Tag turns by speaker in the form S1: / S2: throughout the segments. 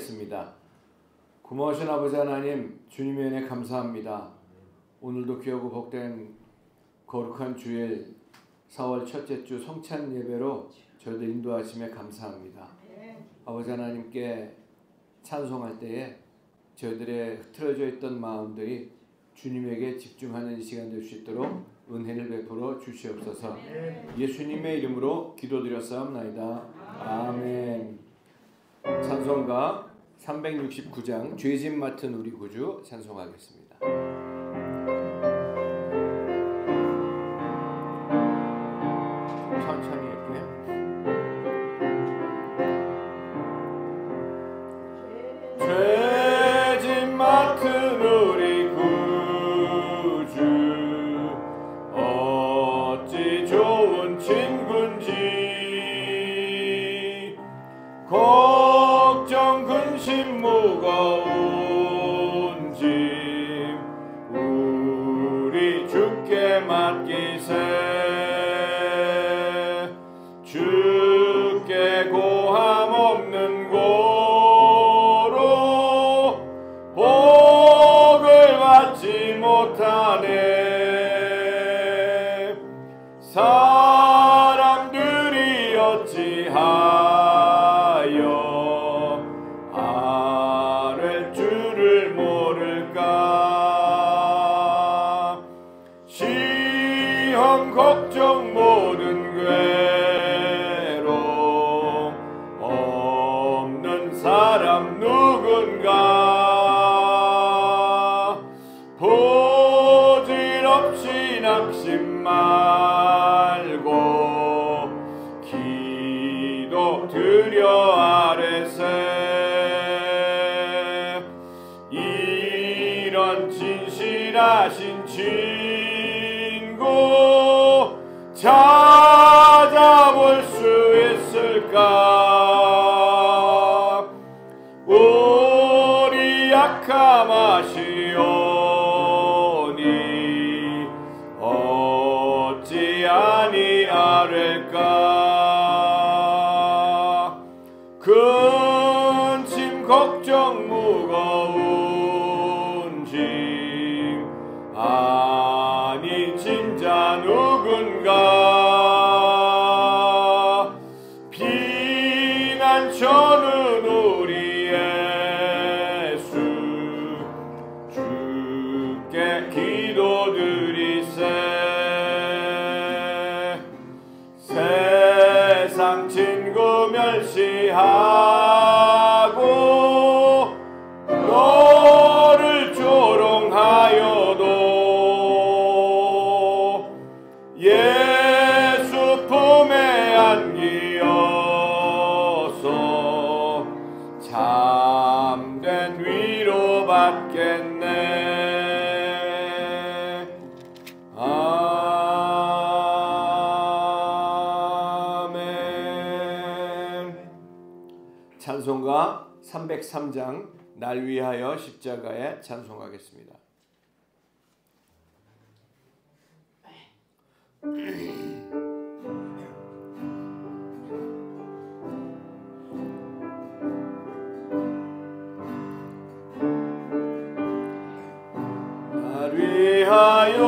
S1: 찬송하겠습니다. 고마우신 아버지 하나님, 주님의 은혜 감사합니다. 오늘도 귀하고 복된 거룩한 주일 4월 첫째 주 성찬 예배로 저희들 인도하심에 감사합니다. 아버지 하나님께 찬송할 때에 저희들의 흐트러져 있던 마음들이 주님에게 집중하는 이 시간 될 수 있도록 은혜를 베풀어 주시옵소서. 예수님의 이름으로 기도드렸사옵나이다. 아멘. 찬송가 369장 죄짐 맡은 우리 구주 찬송하겠습니다. 천천히 할게요. 죄짐 맡은 우리 구주 어찌 좋은 친군지 걱정 근심 무거운 짐 우리 주께 맡기세. 주께 고함 없는 고로 복을 받지 못하네. 사람들이 어찌하여 아랠 줄을 모를까. 시험 걱정 모든 괴로움 없는 사람 누군가. 보질없이 낙심 말고 기도 드려 아뢰세. 이런 진실하신 친구 찾아볼 수 있을까. 우리 약함 아시오니 어찌 아니하릴까. 근심 걱정 무거운 짐 아니 진짜 누군가. 피난처는 우리 예수 주께 기도드리세. 세상 친구 멸시하고 너를 조롱하여도 예수 품에 안기어서 참된 위로 받겠네. 아멘. 찬송가 303장 날 위하여 십자가에 찬송하겠습니다. 날 위하여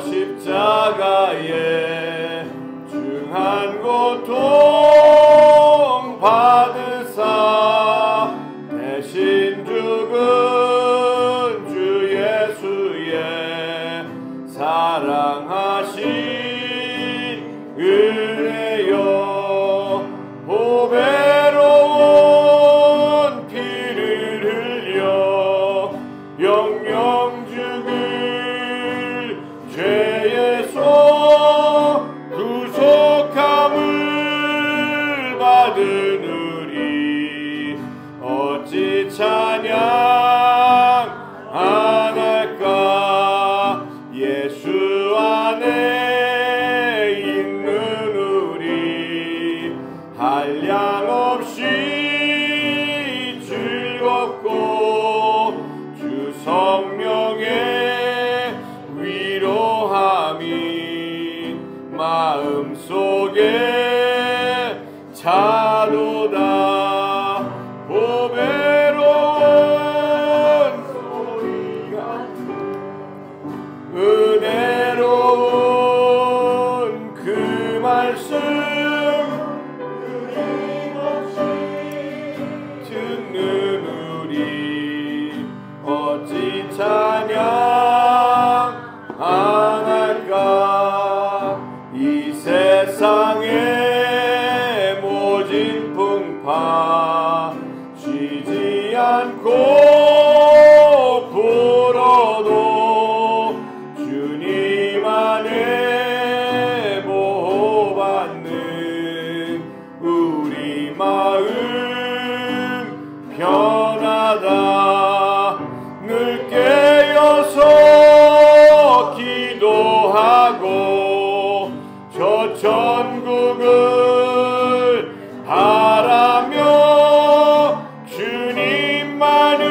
S1: 십자가에 중한 고통 받으사 대신 죽은 주 예수의 사랑하신 은혜여 보배로운 피를 흘려 영영 죽을 죄에서 구속함을 받은 우리 어찌 찬양 안 할까. 예수 안에 있는 우리 한량없이 즐겁고 주 성령의 위로함이 마음속에 차도다. 찬양 안 할까. 이 세상의 모진 풍파 쉬지 않고 불어도 주님 안에 보호받는 우리 마음 편하다. 늘 깨어서 기도하고 저 천국을 바라며 주님만을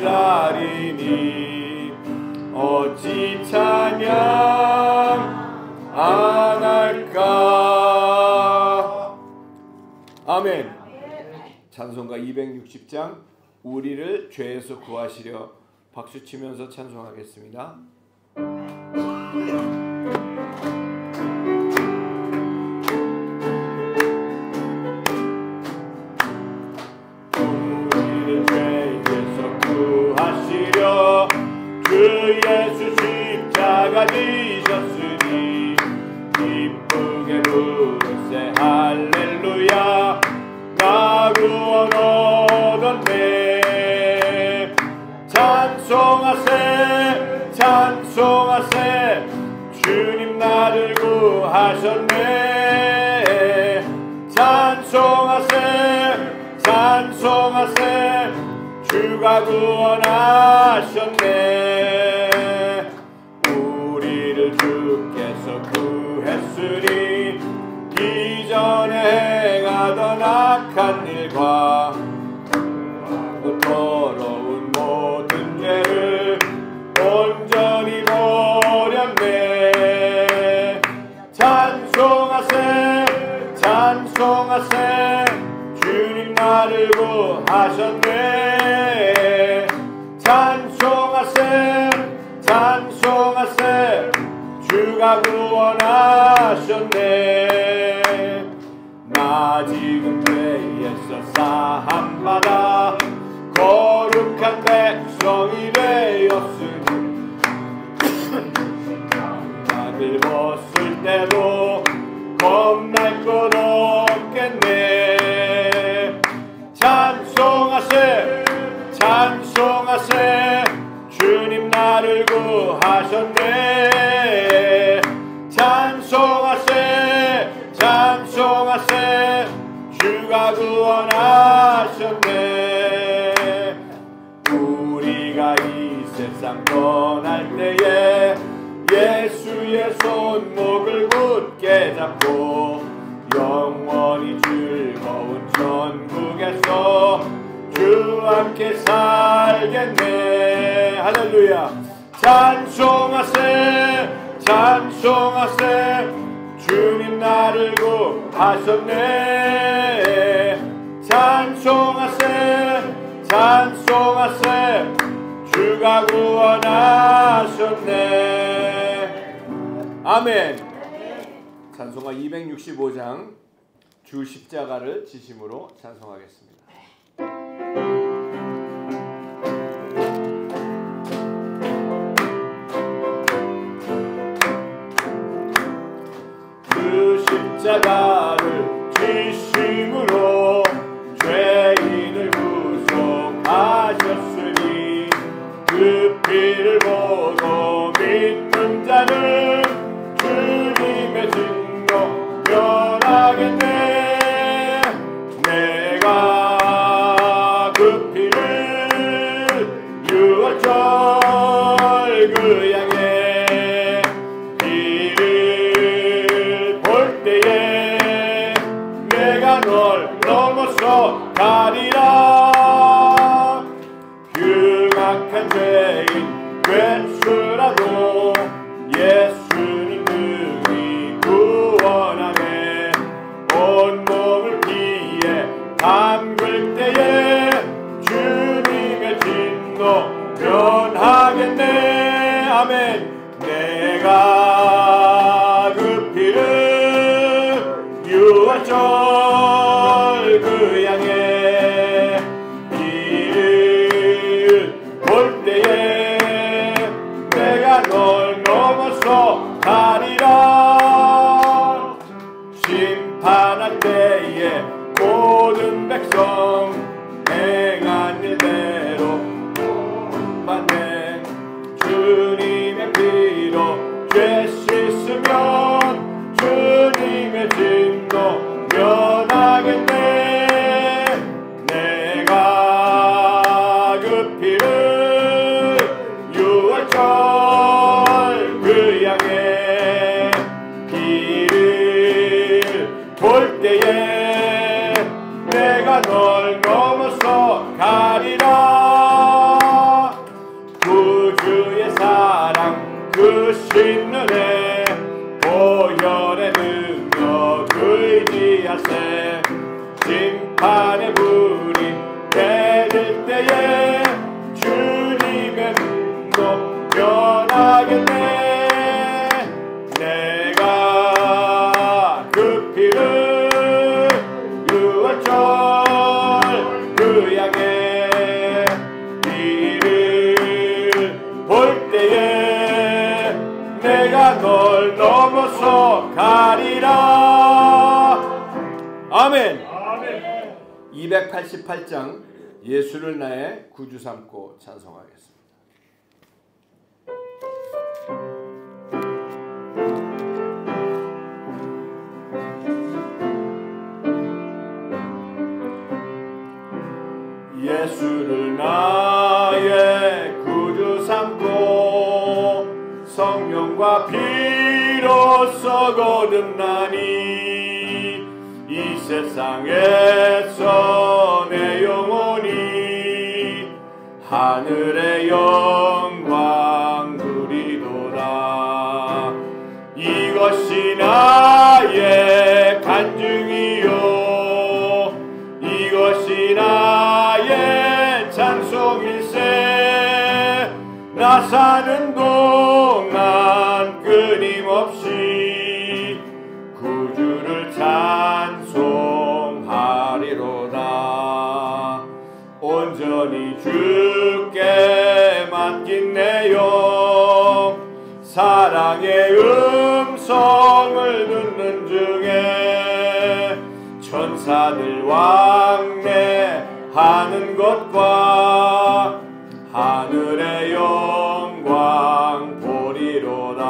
S1: 기다리니 어찌 찬양 안 할까. 아멘. 찬송가 260장 우리를 죄에서 구하시려 박수치면서 찬송하겠습니다. 우리를 죄에서 구하시려 주 예수 십자가 지셨으니 기쁘게 부르세 할렐루야. 나 구원 얻었네. 찬송하세 찬송하세 주님 나를 구하셨네. 찬송하세 찬송하세 주가 구원하셨네. 우리를 주께서 구했으니 이전에 행하던 악한 일과 더러운 모든 죄를 온전히 버렸네. 찬송하세 찬송하세 주님 나를 구하셨네. 찬송하세 찬송하세 주가 구원하셨네. 나 지금 죄에서 사함받아 거룩한 백성이 되었으니 나를 벗을 때도 겁날 것 없겠네. 찬송하세 찬송하세 주님 나를 구하셨네. 찬송하세 찬송하세 주가 구원하셨네. 우리가 이 세상 떠날 때에 예수의 손목을 굳게 잡고 영원히 즐거운 천국에서 주와 함께 살겠네. 할렐루야. 찬송하세 찬송하세 주님 나를 구하셨네. 찬송하세 찬송하세 주가 구원하셨네. 아멘. 찬송가 265장 주 십자가를 지심으로 찬송하겠습니다. 주 십자가를 지심으로 죄인을 구속하셨으니 그 피를 보고 믿는 자는 주님의 진노 면하겠네. 내가 그 피를 유월절 그 양의 피를 볼 때에 내가 널 넘어서 가리라. 흉악한 죄인 괴수라도 예수님 능히 구원하네. 온몸을 피에 담글 때에 주님의 진노 면하겠네. 아멘. 내가 그 피를 유월절 그 양의 피를 볼 때 죽어도 변하겠네. 내가 그 피를 유월절 그 양의 피를 볼 때에 내가 널 넘어서 가리라. 아멘. 288장 예수를 나의 구주 삼고 찬송하겠습니다. 예수를 나의 구주 삼고 성령과 피로써 거듭나니 이 세상에서 내 영혼이 하늘의 영광 누리도다. 이것이 나의 간증이요 이것이 나의 찬송일세. 나 사는 동안 끊임없이 구주를 찬송하리로다. 온전히 주께 맡긴 내 영 사랑의 음성을 듣는 중에 천사들 왕래하는 것과 하늘의 영광 보리로다.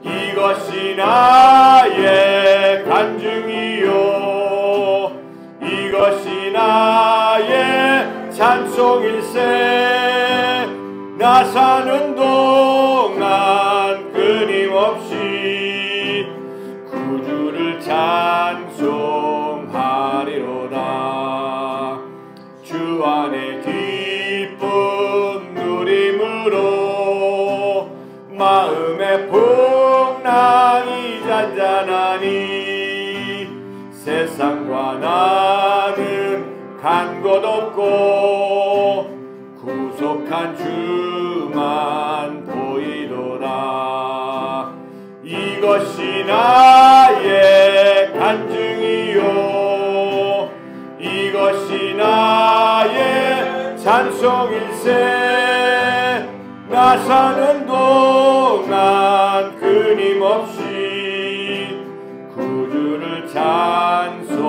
S1: 이것이 나의 간증이요 이것이 나의 찬송일세. 나 사는 동안 끊임없이 구주를 찬송하리로다. 주 안에 기쁨 누림으로 마음의 풍랑이 잔잔하니 세상과 나는 간 곳 없고 구속한 주만 보이도다. 이것이 나의 간증이요 이것이 나의 찬송일세. 나 사는 동안 끊임없이 구주를 찬송하리로다.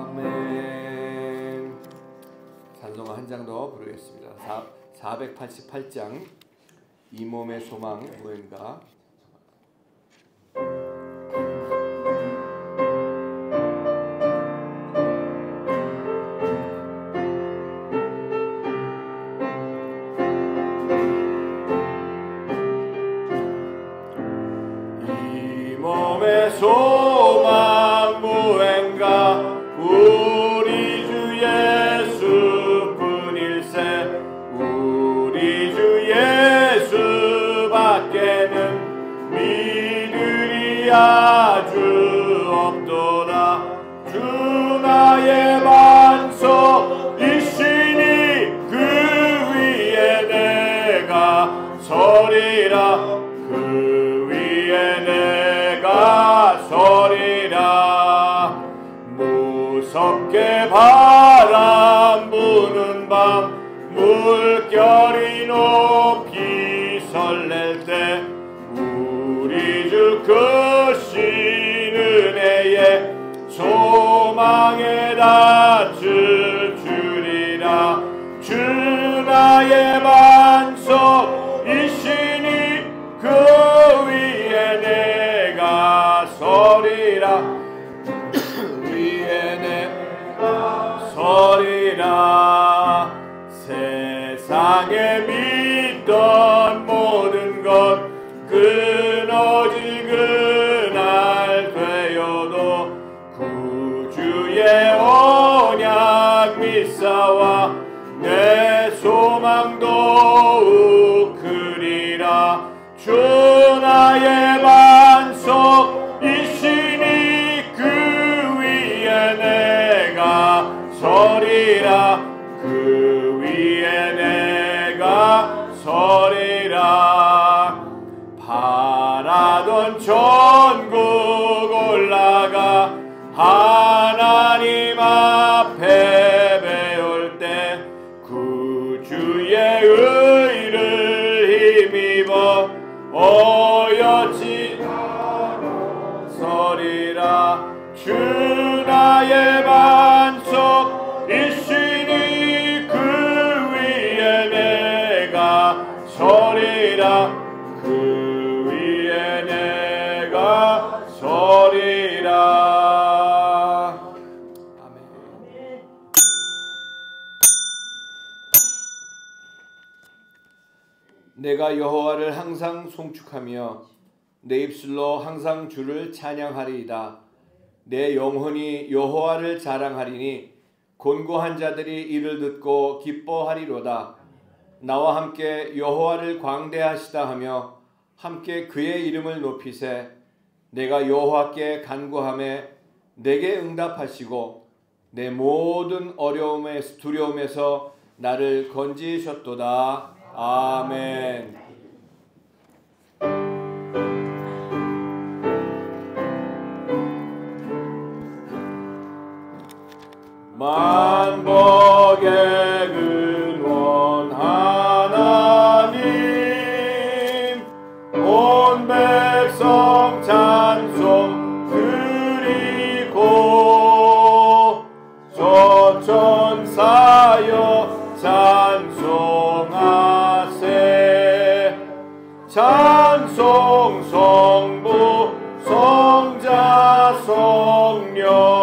S1: 아멘. 찬송가 한 장 더 부르겠습니다. 488장 이 몸의 소망 무언가. 소망 무언가 우리 주 예수뿐일세. 우리 주 예수밖에는 믿으리 아주 없도다. 주 나의 반석이시니 그 위에 내가 서리라. 그 위에 내가 서리라. 무섭게 바람 부는 밤 물결이 높이 설렐 때 우리 주 크신 은혜에 소망에 닿을 줄이라. 주 나의 반석이시니 그 위에 내가 서리라. 위에 내가 서리라. 세상에 믿던 모든 것 끊어질 그날 되어도 구주의 언약 믿사와 내 소망 더욱 크리라. 주 나의 반석이시니 그 하나님 앞에 배울 때 구주의 의를 힘입어 어여지 서리라. 주 나의 반석이시니 그 위에 내가 서리라. 그 위에 내가 서리라. 아멘. 내가 여호와를 항상 송축하며 내 입술로 항상 주를 찬양하리이다. 내 영혼이 여호와를 자랑하리니 곤고한 자들이 이를 듣고 기뻐하리로다. 나와 함께 여호와를 광대하시다 하며 함께 그의 이름을 높이세. 내가 여호와께 간구하매 내게 응답하시고 내 모든 두려움에서 나를 건지셨도다. 아멘. 만복의 근원 하나님 온 백성 찬송 드리고 저천사여 찬송하세. 찬송 성부 성자 성령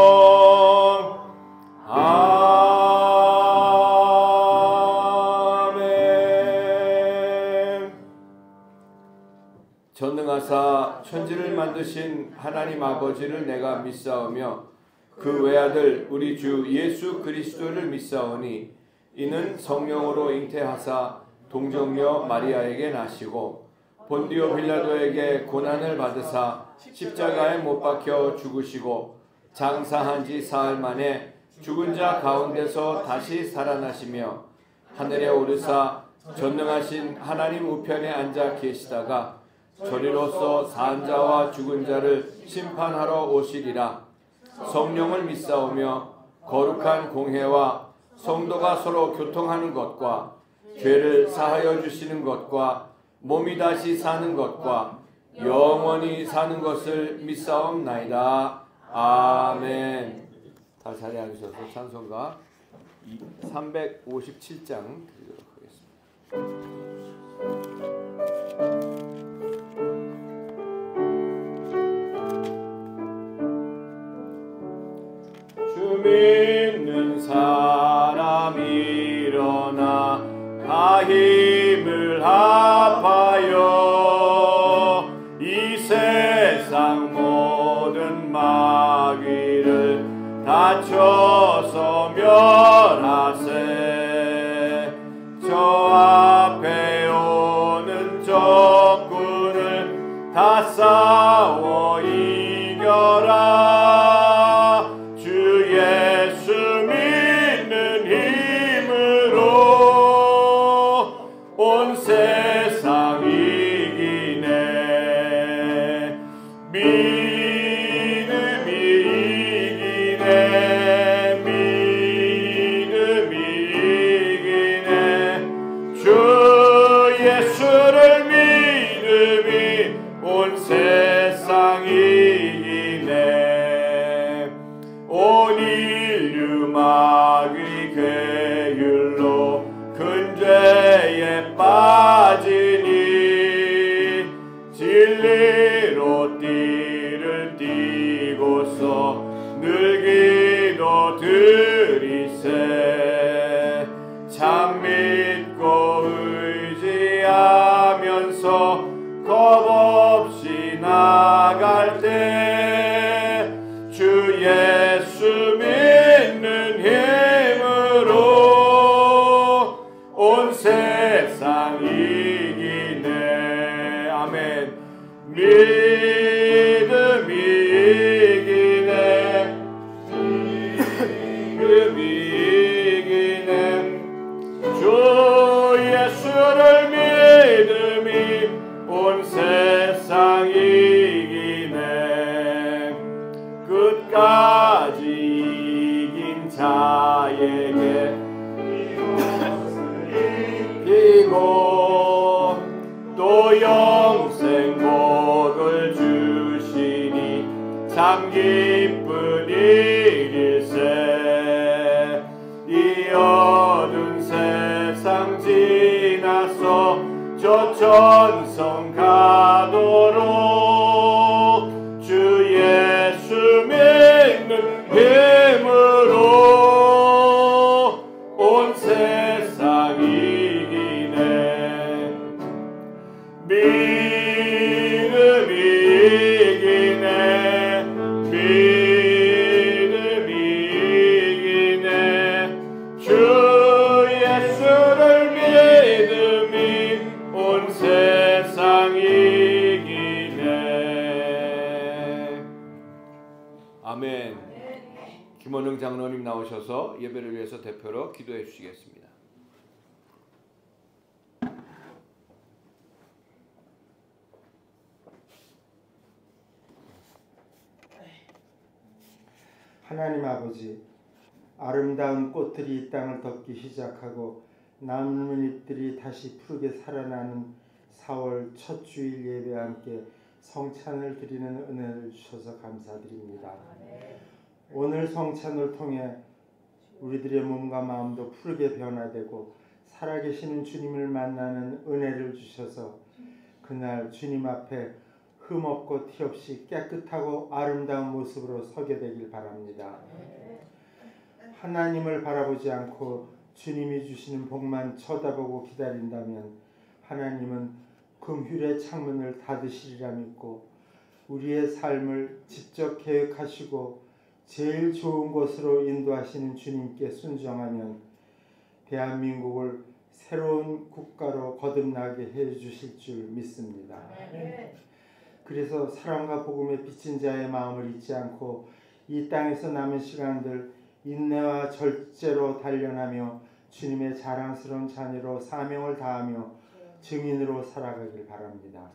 S1: 전능하사 천지를 만드신 하나님 아버지를 내가 믿사오며 그 외아들 우리 주 예수 그리스도를 믿사오니 이는 성령으로 잉태하사 동정녀 마리아에게 나시고 본디오 빌라도에게 고난을 받으사 십자가에 못 박혀 죽으시고 장사한 지 사흘 만에 죽은 자 가운데서 다시 살아나시며 하늘에 오르사 전능하신 하나님 우편에 앉아 계시다가 저리로서 산 자와 죽은 자를 심판하러 오시리라. 성령을 믿사오며 거룩한 공회와 성도가 서로 교통하는 것과 죄를 사하여 주시는 것과 몸이 다시 사는 것과 영원히 사는 것을 믿사옵나이다. 아멘. 다 자리에 앉으셔서 찬송가 357장 드리도록 하겠습니다. 믿는 사람 일어나 다 힘을 합하여 이 세상 모든 마귀를 다쳐서 멸하세. 저 앞에 오는 적군을 다 싸워 이겨라. 예수 믿는 힘으로 온 세상 이기네. 믿음이 이기네. 믿음이 이기네. 주 예수를 믿음이 온 세상 이기네. 온 인류 마귀 괴율로 큰 죄에 빠지니 진리로 띠를 띠고서 늘 기도 드리세. 참 믿고 의지하면서 겁없이 나갈 때 주 예수 믿는 힘으로 온 세상 이기네. 아멘. 믿음이 이기네. 믿음이 이기네. 주 예수를 믿음이 온 세상 이기네. 끝까지 끝까지 이긴 자에게 이기고 또 영생 복을 주시니 참 기쁜 일일세. 이 어두운 세상 지나서 저 천성 가도록 주 예수 믿는 힘으로 온 세상 이기네. 믿음이 이기네. 믿음이 이기네. 주 예수를 믿음이 온 세상 이기네. 아멘. 김원흥 장로님 나오셔서 예배를 위해서 대표로 기도해 주시겠습니다.
S2: 하나님 아버지, 아름다운 꽃들이 이 땅을 덮기 시작하고 남은 잎들이 다시 푸르게 살아나는 4월 첫 주일 예배와 함께 성찬을 드리는 은혜를 주셔서 감사드립니다. 오늘 성찬을 통해 우리들의 몸과 마음도 푸르게 변화되고 살아계시는 주님을 만나는 은혜를 주셔서 그날 주님 앞에 흠없고 티 없이 깨끗하고 아름다운 모습으로 서게 되길 바랍니다. 하나님을 바라보지 않고 주님이 주시는 복만 쳐다보고 기다린다면 하나님은 금휼의 창문을 닫으시리라 믿고 우리의 삶을 직접 계획하시고 제일 좋은 곳으로 인도하시는 주님께 순종하면 대한민국을 새로운 국가로 거듭나게 해주실 줄 믿습니다. 그래서 사랑과 복음에 비친 자의 마음을 잊지 않고 이 땅에서 남은 시간들 인내와 절제로 단련하며 주님의 자랑스러운 자녀로 사명을 다하며 증인으로 살아가길 바랍니다.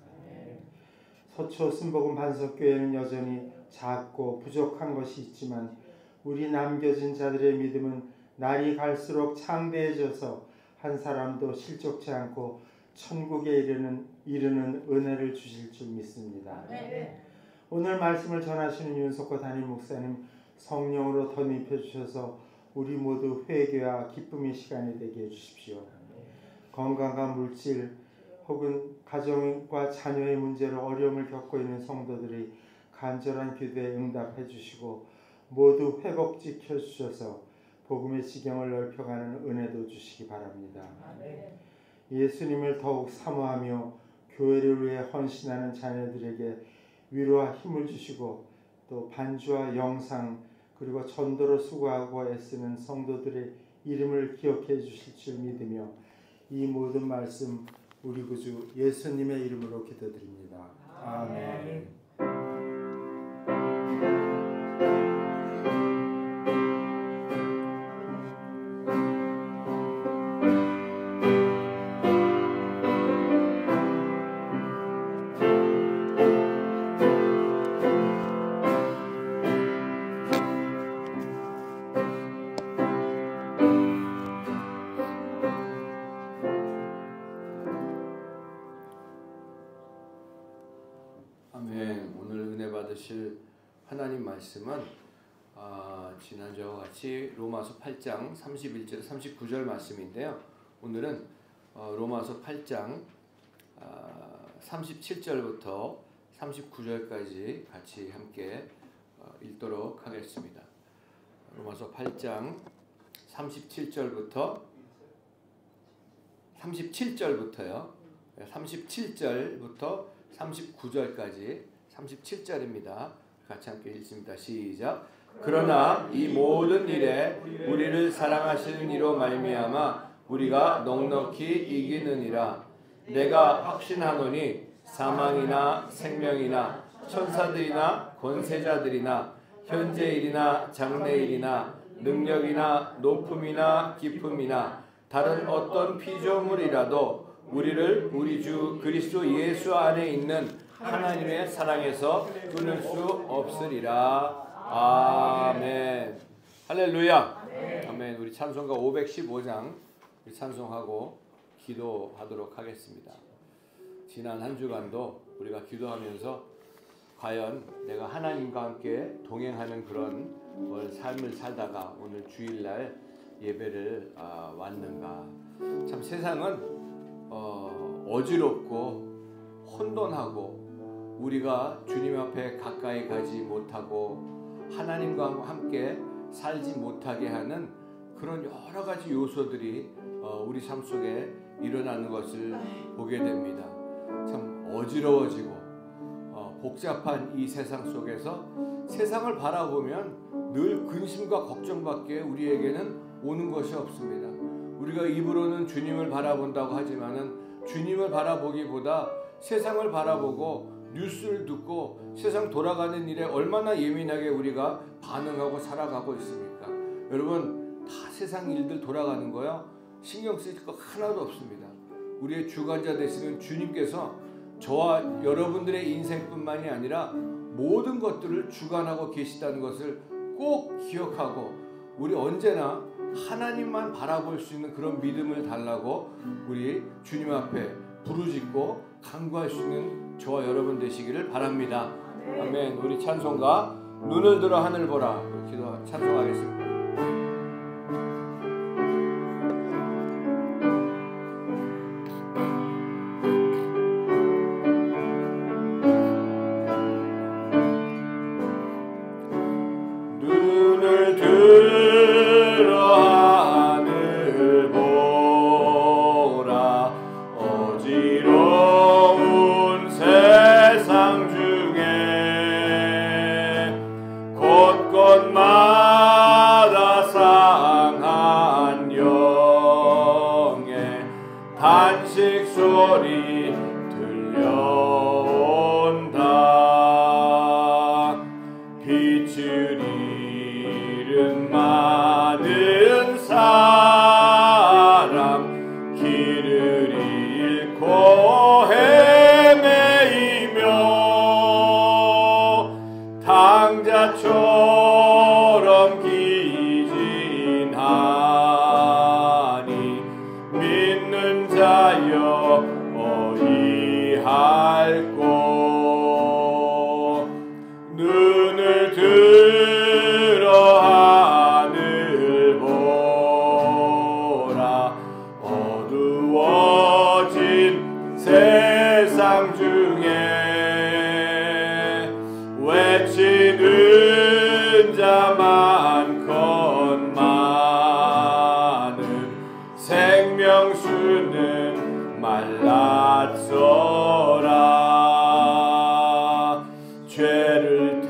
S2: 서초 순복음 반석교회는 여전히 작고 부족한 것이 있지만 우리 남겨진 자들의 믿음은 날이 갈수록 창대해져서 한 사람도 실족치 않고 천국에 이르는 은혜를 주실 줄 믿습니다. 오늘 말씀을 전하시는 윤석호 담임 목사님 성령으로 덧입혀 주셔서 우리 모두 회개와 기쁨의 시간이 되게 해주십시오. 건강과 물질 혹은 가정과 자녀의 문제로 어려움을 겪고 있는 성도들이 간절한 기도에 응답해 주시고 모두 회복시켜 주셔서 복음의 지경을 넓혀가는 은혜도 주시기 바랍니다. 예수님을 더욱 사모하며 교회를 위해 헌신하는 자녀들에게 위로와 힘을 주시고 또 반주와 영상 그리고 전도로 수고하고 애쓰는 성도들의 이름을 기억해 주실 줄 믿으며 이 모든 말씀 우리 구주 예수님의 이름으로 기도드립니다. 아멘.
S1: 아멘. 오늘 은혜 받으실 하나님 말씀은 지난주와 같이 로마서 8장 31절 39절 말씀인데요. 오늘은 로마서 8장 37절부터 39절까지 같이 함께 읽도록 하겠습니다. 로마서 8장 37절부터요. 37절부터 39절까지 37절입니다. 같이 함께 읽습니다. 시작. 그러나 이 모든 일에 우리를 사랑하시는 이로 말미암아 우리가 넉넉히 이기느니라. 내가 확신하노니 사망이나 생명이나 천사들이나 권세자들이나 현재일이나 장래일이나 능력이나 높음이나 깊음이나 다른 어떤 피조물이라도 우리를 우리 주 그리스도 예수 안에 있는 하나님의 사랑에서 끊을 수 없으리라. 아멘. 할렐루야. 아멘. 우리 찬송가 515장 찬송하고 기도하도록 하겠습니다. 지난 한 주간도 우리가 기도하면서 과연 내가 하나님과 함께 동행하는 그런 삶을 살다가 오늘 주일날 예배를 왔는가. 참 세상은 어지럽고 혼돈하고 우리가 주님 앞에 가까이 가지 못하고 하나님과 함께 살지 못하게 하는 그런 여러 가지 요소들이 우리 삶 속에 일어나는 것을 보게 됩니다. 참 어지러워지고 복잡한 이 세상 속에서 세상을 바라보면 늘 근심과 걱정밖에 우리에게는 오는 것이 없습니다. 우리가 입으로는 주님을 바라본다고 하지만은 주님을 바라보기보다 세상을 바라보고 뉴스를 듣고 세상 돌아가는 일에 얼마나 예민하게 우리가 반응하고 살아가고 있습니까? 여러분, 다 세상 일들 돌아가는 거요 신경 쓰일 거 하나도 없습니다. 우리의 주관자 되시는 주님께서 저와 여러분들의 인생뿐만이 아니라 모든 것들을 주관하고 계시다는 것을 꼭 기억하고 우리 언제나 하나님만 바라볼 수 있는 그런 믿음을 달라고 우리 주님 앞에 부르짖고 간구할 수 있는 저와 여러분 되시기를 바랍니다. 아멘. 우리 찬송가 눈을 들어 하늘 보라 기도 찬송하겠습니다. 눈을 들어 하늘 보라 어지러운 세상 중에 곳곳마다 상한 영의 탄식 소리 들려온다. 빛을 잃은 많은 사람 길을 잃고 헤매이며 당자처럼 기진하니 믿는 자여 어이할꼬. 눈을 들어 하늘 보라 어두워진 세상 중에 외치는 자 많건 많은 생명수는 말랐어라. 죄를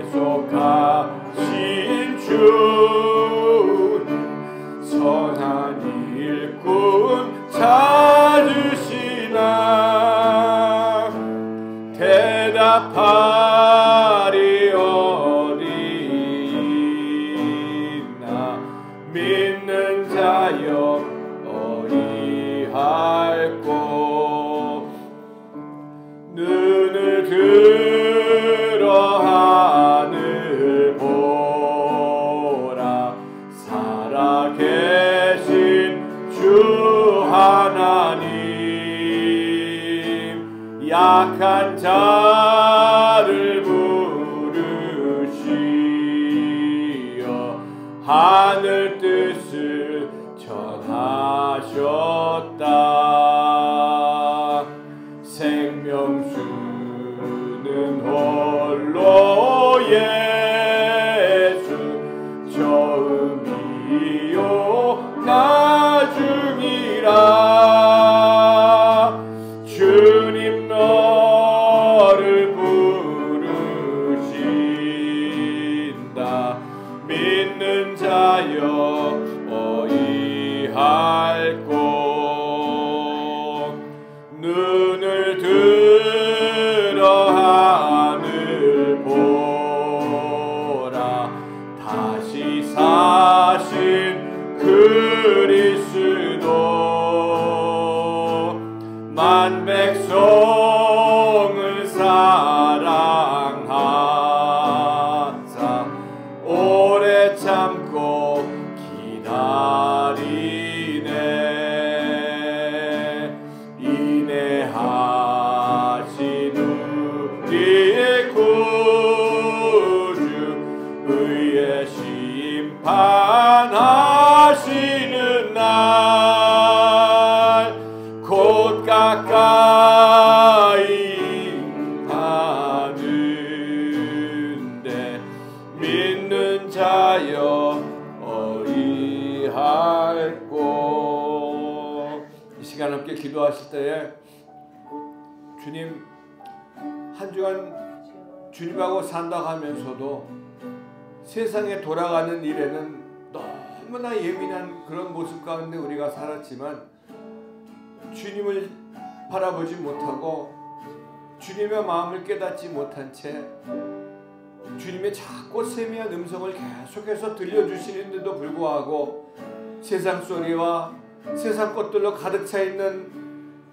S1: 대속하신 주는 선한 일꾼 찾으시나 대답하리 어리나 믿는 자여 어이할꼬. 눈을 들어 하늘 보라 살아계신 주 하나님 약한 자를 부르시어 하늘 뜻을 전하셨다. 생명수는 홀로 예수 처음이요 나중이라. 주님 너를 부르신다. 믿는 자여 어이할꼬. 눈을 들어 하늘 보라 어찌하여 어이할꼬. 이 시간 함께 기도하실 때에 주님, 한 주간 주님하고 산다 하면서도 세상에 돌아가는 일에는 너무나 예민한 그런 모습 가운데 우리가 살았지만 주님을 바라보지 못하고 주님의 마음을 깨닫지 못한 채 주님의 작고 세미한 음성을 계속해서 들려주시는데도 불구하고 세상 소리와 세상 것들로 가득 차 있는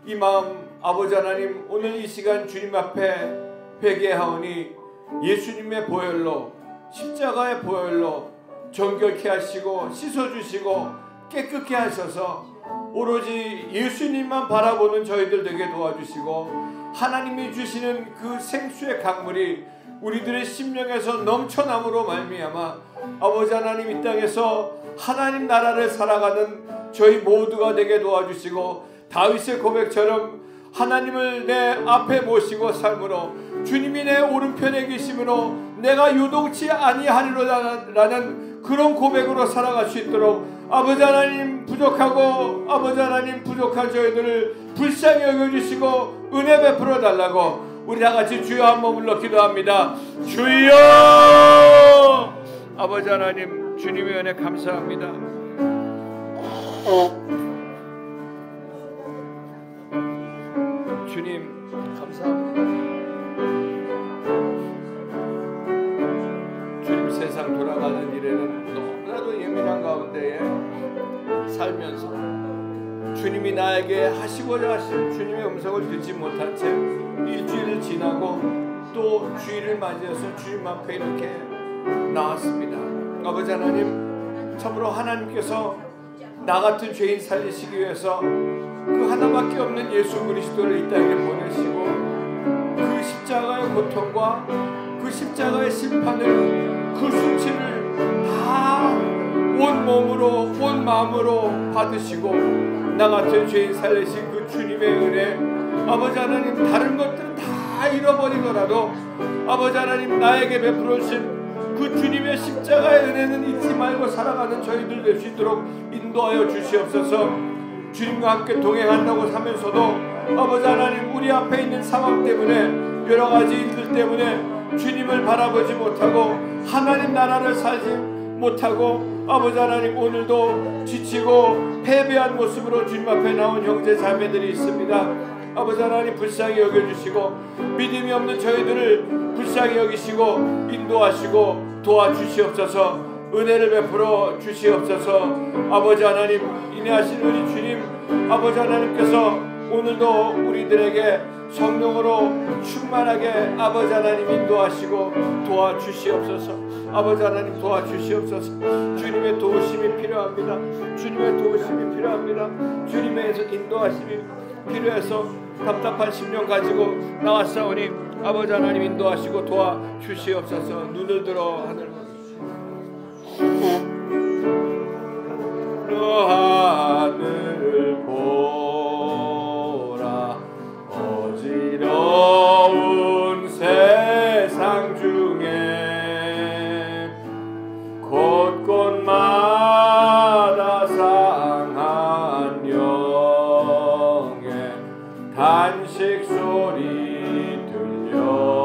S1: 이 마음, 아버지 하나님, 오늘 이 시간 주님 앞에 회개하오니 예수님의 보혈로, 십자가의 보혈로 정결케 하시고 씻어주시고 깨끗게 하셔서 오로지 예수님만 바라보는 저희들 되게 도와주시고 하나님이 주시는 그 생수의 강물이 우리들의 심령에서 넘쳐남으로 말미암아 아버지 하나님, 이 땅에서 하나님 나라를 살아가는 저희 모두가 되게 도와주시고 다윗의 고백처럼 하나님을 내 앞에 모시고 삶으로 주님이 내 오른편에 계심으로 내가 요동치 아니하리로라는 그런 고백으로 살아갈 수 있도록 아버지 하나님, 부족하고 아버지 하나님 부족한 저희들을 불쌍히 여겨주시고 은혜 베풀어 달라고 우리 다같이 주여 한번 불러 기도합니다. 주여! 아버지 하나님, 주님의 은혜 감사합니다. 주님 감사합니다. 주님, 세상 돌아가는 일에는 너무나도 예민한 가운데에 살면서 주님이 나에게 하시고자 하신 주님의 음성을 듣지 못한 채 일주일을 지나고 또 주일을 맞이해서 주님 앞에 이렇게 나왔습니다. 아버지 하나님, 참으로 하나님께서 나 같은 죄인 살리시기 위해서 그 하나밖에 없는 예수 그리스도를 이 땅에 보내시고 그 십자가의 고통과 그 십자가의 심판을, 그 수치를 다 온 몸으로 온 마음으로 받으시고 나 같은 죄인 살리신 그 주님의 은혜, 아버지 하나님, 다른 것들은 다 잃어버리더라도 아버지 하나님, 나에게 베풀어 주신 그 주님의 십자가의 은혜는 잊지 말고 살아가는 저희들 될 수 있도록 인도하여 주시옵소서. 주님과 함께 동행한다고 하면서도 아버지 하나님, 우리 앞에 있는 상황 때문에, 여러 가지 일들 때문에 주님을 바라보지 못하고 하나님 나라를 살지 못하고 아버지 하나님, 오늘도 지치고 패배한 모습으로 주님 앞에 나온 형제 자매들이 있습니다. 아버지 하나님, 불쌍히 여겨주시고 믿음이 없는 저희들을 불쌍히 여기시고 인도하시고 도와주시옵소서. 은혜를 베풀어 주시옵소서. 아버지 하나님, 인내하신 우리 주님, 아버지 하나님께서 오늘도 우리들에게 성령으로 충만하게 아버지 하나님 인도하시고 도와주시옵소서. 아버지 하나님, 도와주시옵소서. 주님의 도우심이 필요합니다. 주님의 도우심이 필요합니다. 주님의 인도하심이 필요해서 답답한 심령 가지고 나왔사오니 아버지 하나님 인도하시고 도와주시옵소서. 눈을 들어 하늘 하늘 보라. 어지러운 세상 중에 곳곳마다 상한 영의 단식 소리 들려온다.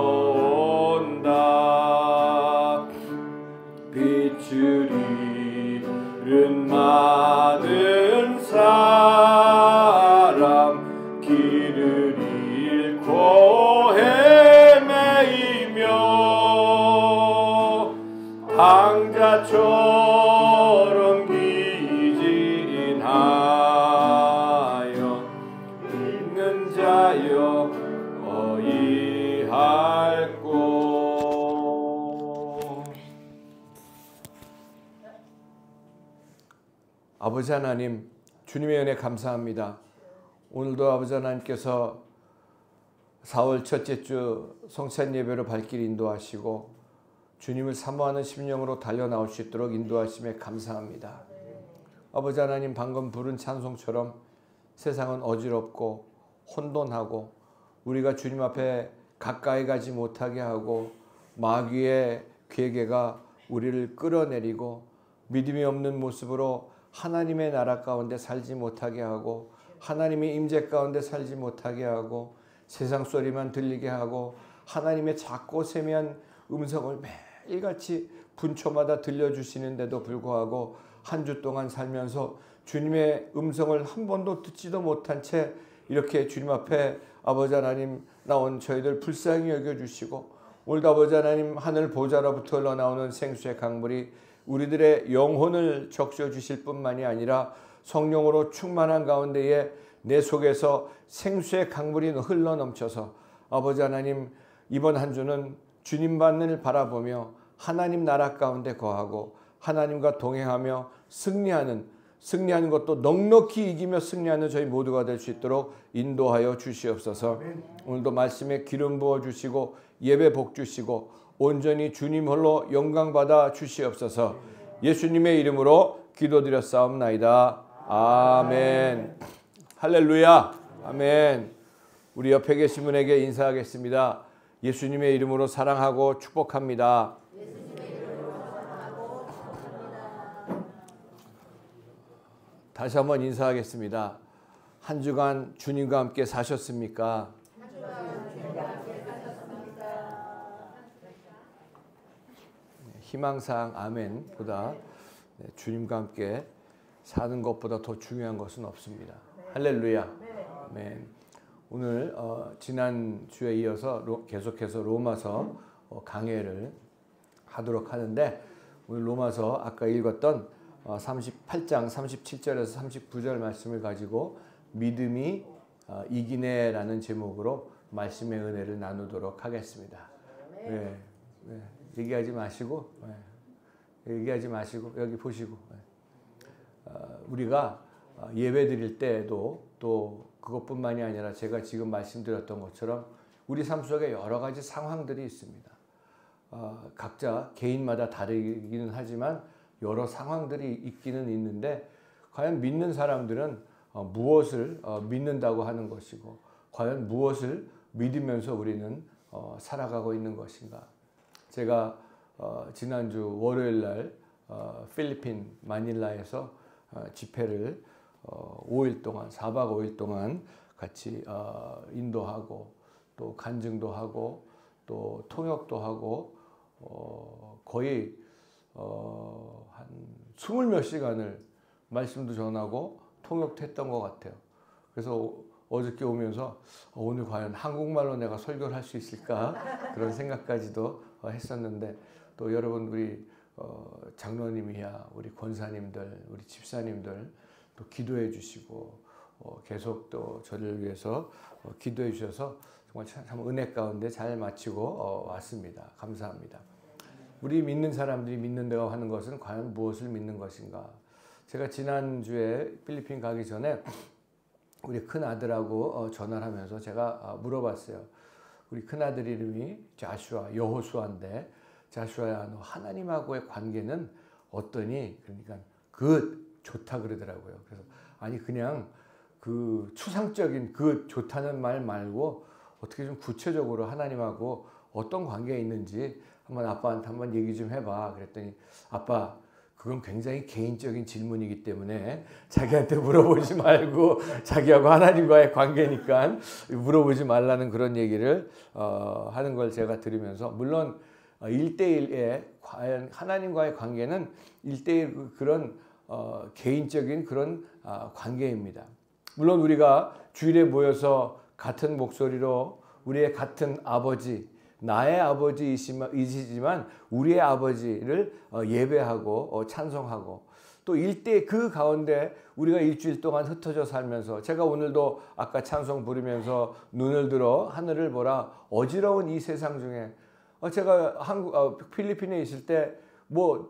S1: 빛을 잃은 많은 사람 길을 잃고 헤매이며 당자처럼 기진하여 있는 자여 어이할꼬. 아버지 하나님, 주님의 은혜 감사합니다. 오늘도 아버지 하나님께서 4월 첫째 주 성찬 예배로 발길 인도하시고 주님을 사모하는 심령으로 달려나올 수 있도록 인도하심에 감사합니다. 아버지 하나님, 방금 부른 찬송처럼 세상은 어지럽고 혼돈하고 우리가 주님 앞에 가까이 가지 못하게 하고 마귀의 괴계가 우리를 끌어내리고 믿음이 없는 모습으로 하나님의 나라 가운데 살지 못하게 하고 하나님의 임재 가운데 살지 못하게 하고 세상 소리만 들리게 하고 하나님의 작고 세미한 음성을 매일같이 분초마다 들려주시는데도 불구하고 한 주 동안 살면서 주님의 음성을 한 번도 듣지도 못한 채 이렇게 주님 앞에 아버지 하나님 나온 저희들 불쌍히 여겨주시고 오늘도 아버지 하나님 하늘 보좌로부터 흘러나오는 생수의 강물이 우리들의 영혼을 적셔주실 뿐만이 아니라 성령으로 충만한 가운데에 내 속에서 생수의 강물이 흘러넘쳐서 아버지 하나님 이번 한 주는 주님만을 바라보며 하나님 나라 가운데 거하고 하나님과 동행하며 승리하는 것도 넉넉히 이기며 승리하는 저희 모두가 될 수 있도록 인도하여 주시옵소서. 오늘도 말씀에 기름 부어 주시고 예배 복 주시고 온전히 주님 홀로 영광 받아 주시옵소서. 예수님의 이름으로 기도드렸사옵나이다. 아멘. 할렐루야. 아멘. 우리 옆에 계신 분에게 인사하겠습니다. 예수님의 이름으로 사랑하고 축복합니다. 다시 한번 인사하겠습니다. 한 주간 주님과 함께 사셨습니까? 희망사항 아멘보다 주님과 함께 사는 것보다 더 중요한 것은 없습니다. 할렐루야. 아멘. 오늘 지난 주에 이어서 계속해서 로마서 강해를 하도록 하는데 오늘 로마서 아까 읽었던 38장 37절에서 39절 말씀을 가지고 믿음이 이기네라는 제목으로 말씀의 은혜를 나누도록 하겠습니다. 네. 얘기하지 마시고 여기 보시고 우리가 예배 드릴 때에도 또 그것뿐만이 아니라 제가 지금 말씀드렸던 것처럼 우리 삶 속에 여러 가지 상황들이 있습니다. 각자 개인마다 다르기는 하지만 여러 상황들이 있기는 있는데 과연 믿는 사람들은 무엇을 믿는다고 하는 것이고 과연 무엇을 믿으면서 우리는 살아가고 있는 것인가. 제가 지난주 월요일 날 필리핀 마닐라에서 집회를 5일 동안 4박 5일 동안 같이 인도하고 또 간증도 하고 또 통역도 하고 거의 한 20몇 시간을 말씀도 전하고 통역도 했던 것 같아요. 그래서 어저께 오면서 오늘 과연 한국말로 내가 설교를 할 수 있을까 그런 생각까지도 했었는데 또 여러분 우리 장로님이야 우리 권사님들 우리 집사님들 또 기도해 주시고 계속 또 저를 위해서 기도해 주셔서 정말 참 은혜 가운데 잘 마치고 왔습니다. 감사합니다. 우리 믿는 사람들이 믿는다고 하는 것은 과연 무엇을 믿는 것인가. 제가 지난주에 필리핀 가기 전에 우리 큰아들하고 전화를 하면서 제가 물어봤어요. 우리 큰아들 이름이 자슈아 여호수아인데 자슈아야 너 하나님하고의 관계는 어떠니? 그러니까 좋다 그러더라고요. 그래서 아니 그냥 그 추상적인 좋다는 말 말고 어떻게 좀 구체적으로 하나님하고 어떤 관계가 있는지 한번 아빠한테 한번 얘기 좀 해봐. 그랬더니 아빠 그건 굉장히 개인적인 질문이기 때문에 자기한테 물어보지 말고 자기하고 하나님과의 관계니까 물어보지 말라는 그런 얘기를 하는 걸 제가 들으면서 물론 1대1의 과연 하나님과의 관계는 1대1 그런 개인적인 그런 관계입니다. 물론 우리가 주일에 모여서 같은 목소리로 우리의 같은 아버지 나의 아버지이시지만 우리의 아버지를 예배하고 찬송하고 또 일대 그 가운데 우리가 일주일 동안 흩어져 살면서 제가 오늘도 아까 찬송 부르면서 눈을 들어 하늘을 보라 어지러운 이 세상 중에 제가 필리핀에 있을 때 뭐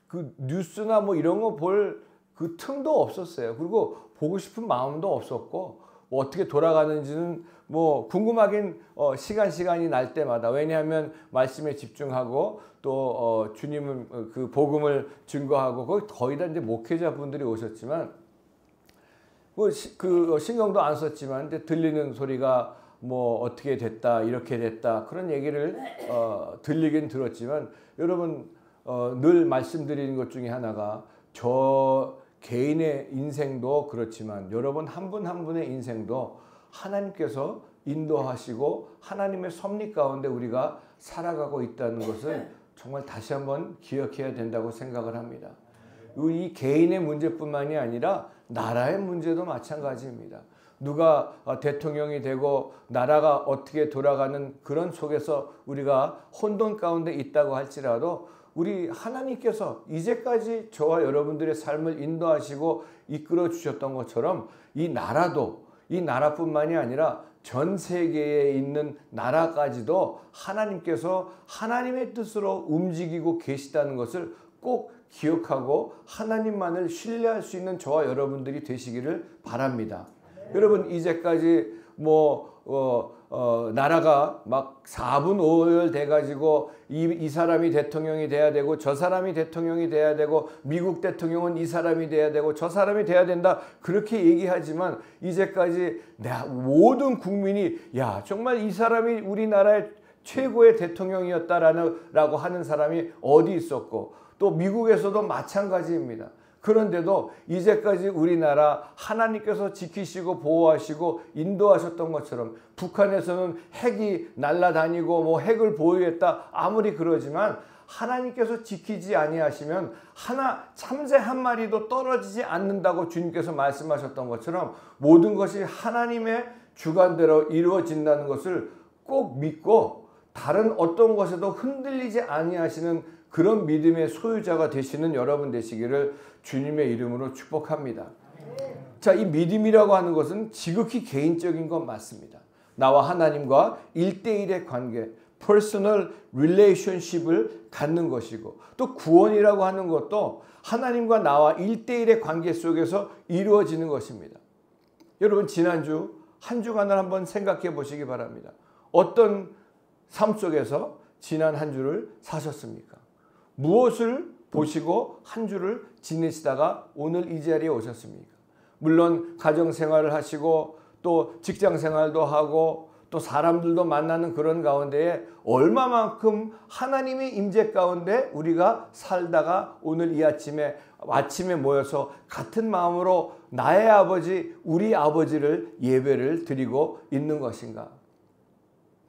S1: 그 뉴스나 뭐 이런 거 볼 그 틈도 없었어요. 그리고 보고 싶은 마음도 없었고 뭐 어떻게 돌아가는지는 뭐 궁금하긴 시간이 날 때마다 왜냐하면 말씀에 집중하고 또 주님은 그 복음을 증거하고 거의 다 이제 목회자분들이 오셨지만 뭐 그 신경도 안 썼지만 이제 들리는 소리가 뭐 어떻게 됐다 이렇게 됐다 그런 얘기를 들리긴 들었지만 여러분 늘 말씀드리는 것 중에 하나가 저 개인의 인생도 그렇지만 여러분 한 분 한 분의 인생도 하나님께서 인도하시고 하나님의 섭리 가운데 우리가 살아가고 있다는 것을 정말 다시 한번 기억해야 된다고 생각을 합니다. 이 개인의 문제뿐만이 아니라 나라의 문제도 마찬가지입니다. 누가 대통령이 되고 나라가 어떻게 돌아가는 그런 속에서 우리가 혼돈 가운데 있다고 할지라도 우리 하나님께서 이제까지 저와 여러분들의 삶을 인도하시고 이끌어 주셨던 것처럼 이 나라도 이 나라뿐만이 아니라 전 세계에 있는 나라까지도 하나님께서 하나님의 뜻으로 움직이고 계시다는 것을 꼭 기억하고 하나님만을 신뢰할 수 있는 저와 여러분들이 되시기를 바랍니다. 여러분 이제까지 나라가 막 4분 5열 돼가지고 이 사람이 대통령이 돼야 되고 저 사람이 대통령이 돼야 되고 미국 대통령은 이 사람이 돼야 되고 저 사람이 돼야 된다 그렇게 얘기하지만 이제까지 모든 국민이 야 정말 이 사람이 우리나라의 최고의 대통령이었다라고 하는 사람이 어디 있었고 또 미국에서도 마찬가지입니다. 그런데도 이제까지 우리나라 하나님께서 지키시고 보호하시고 인도하셨던 것처럼 북한에서는 핵이 날아다니고 핵을 보유했다 아무리 그러지만 하나님께서 지키지 아니하시면 하나 참새 한 마리도 떨어지지 않는다고 주님께서 말씀하셨던 것처럼 모든 것이 하나님의 주관대로 이루어진다는 것을 꼭 믿고 다른 어떤 것에도 흔들리지 아니하시는 그런 믿음의 소유자가 되시는 여러분 되시기를 주님의 이름으로 축복합니다. 자, 이 믿음이라고 하는 것은 지극히 개인적인 건 맞습니다. 나와 하나님과 1대1의 관계, personal relationship을 갖는 것이고 또 구원이라고 하는 것도 하나님과 나와 1대1의 관계 속에서 이루어지는 것입니다. 여러분 지난주 한 주간을 한번 생각해 보시기 바랍니다. 어떤 삶 속에서 지난 한 주를 사셨습니까? 무엇을 보시고 한 주를 지내시다가 오늘 이 자리에 오셨습니까? 물론 가정생활을 하시고 또 직장생활도 하고 또 사람들도 만나는 그런 가운데에 얼마만큼 하나님의 임재 가운데 우리가 살다가 오늘 이 아침에 모여서 같은 마음으로 나의 아버지, 우리 아버지를 예배를 드리고 있는 것인가?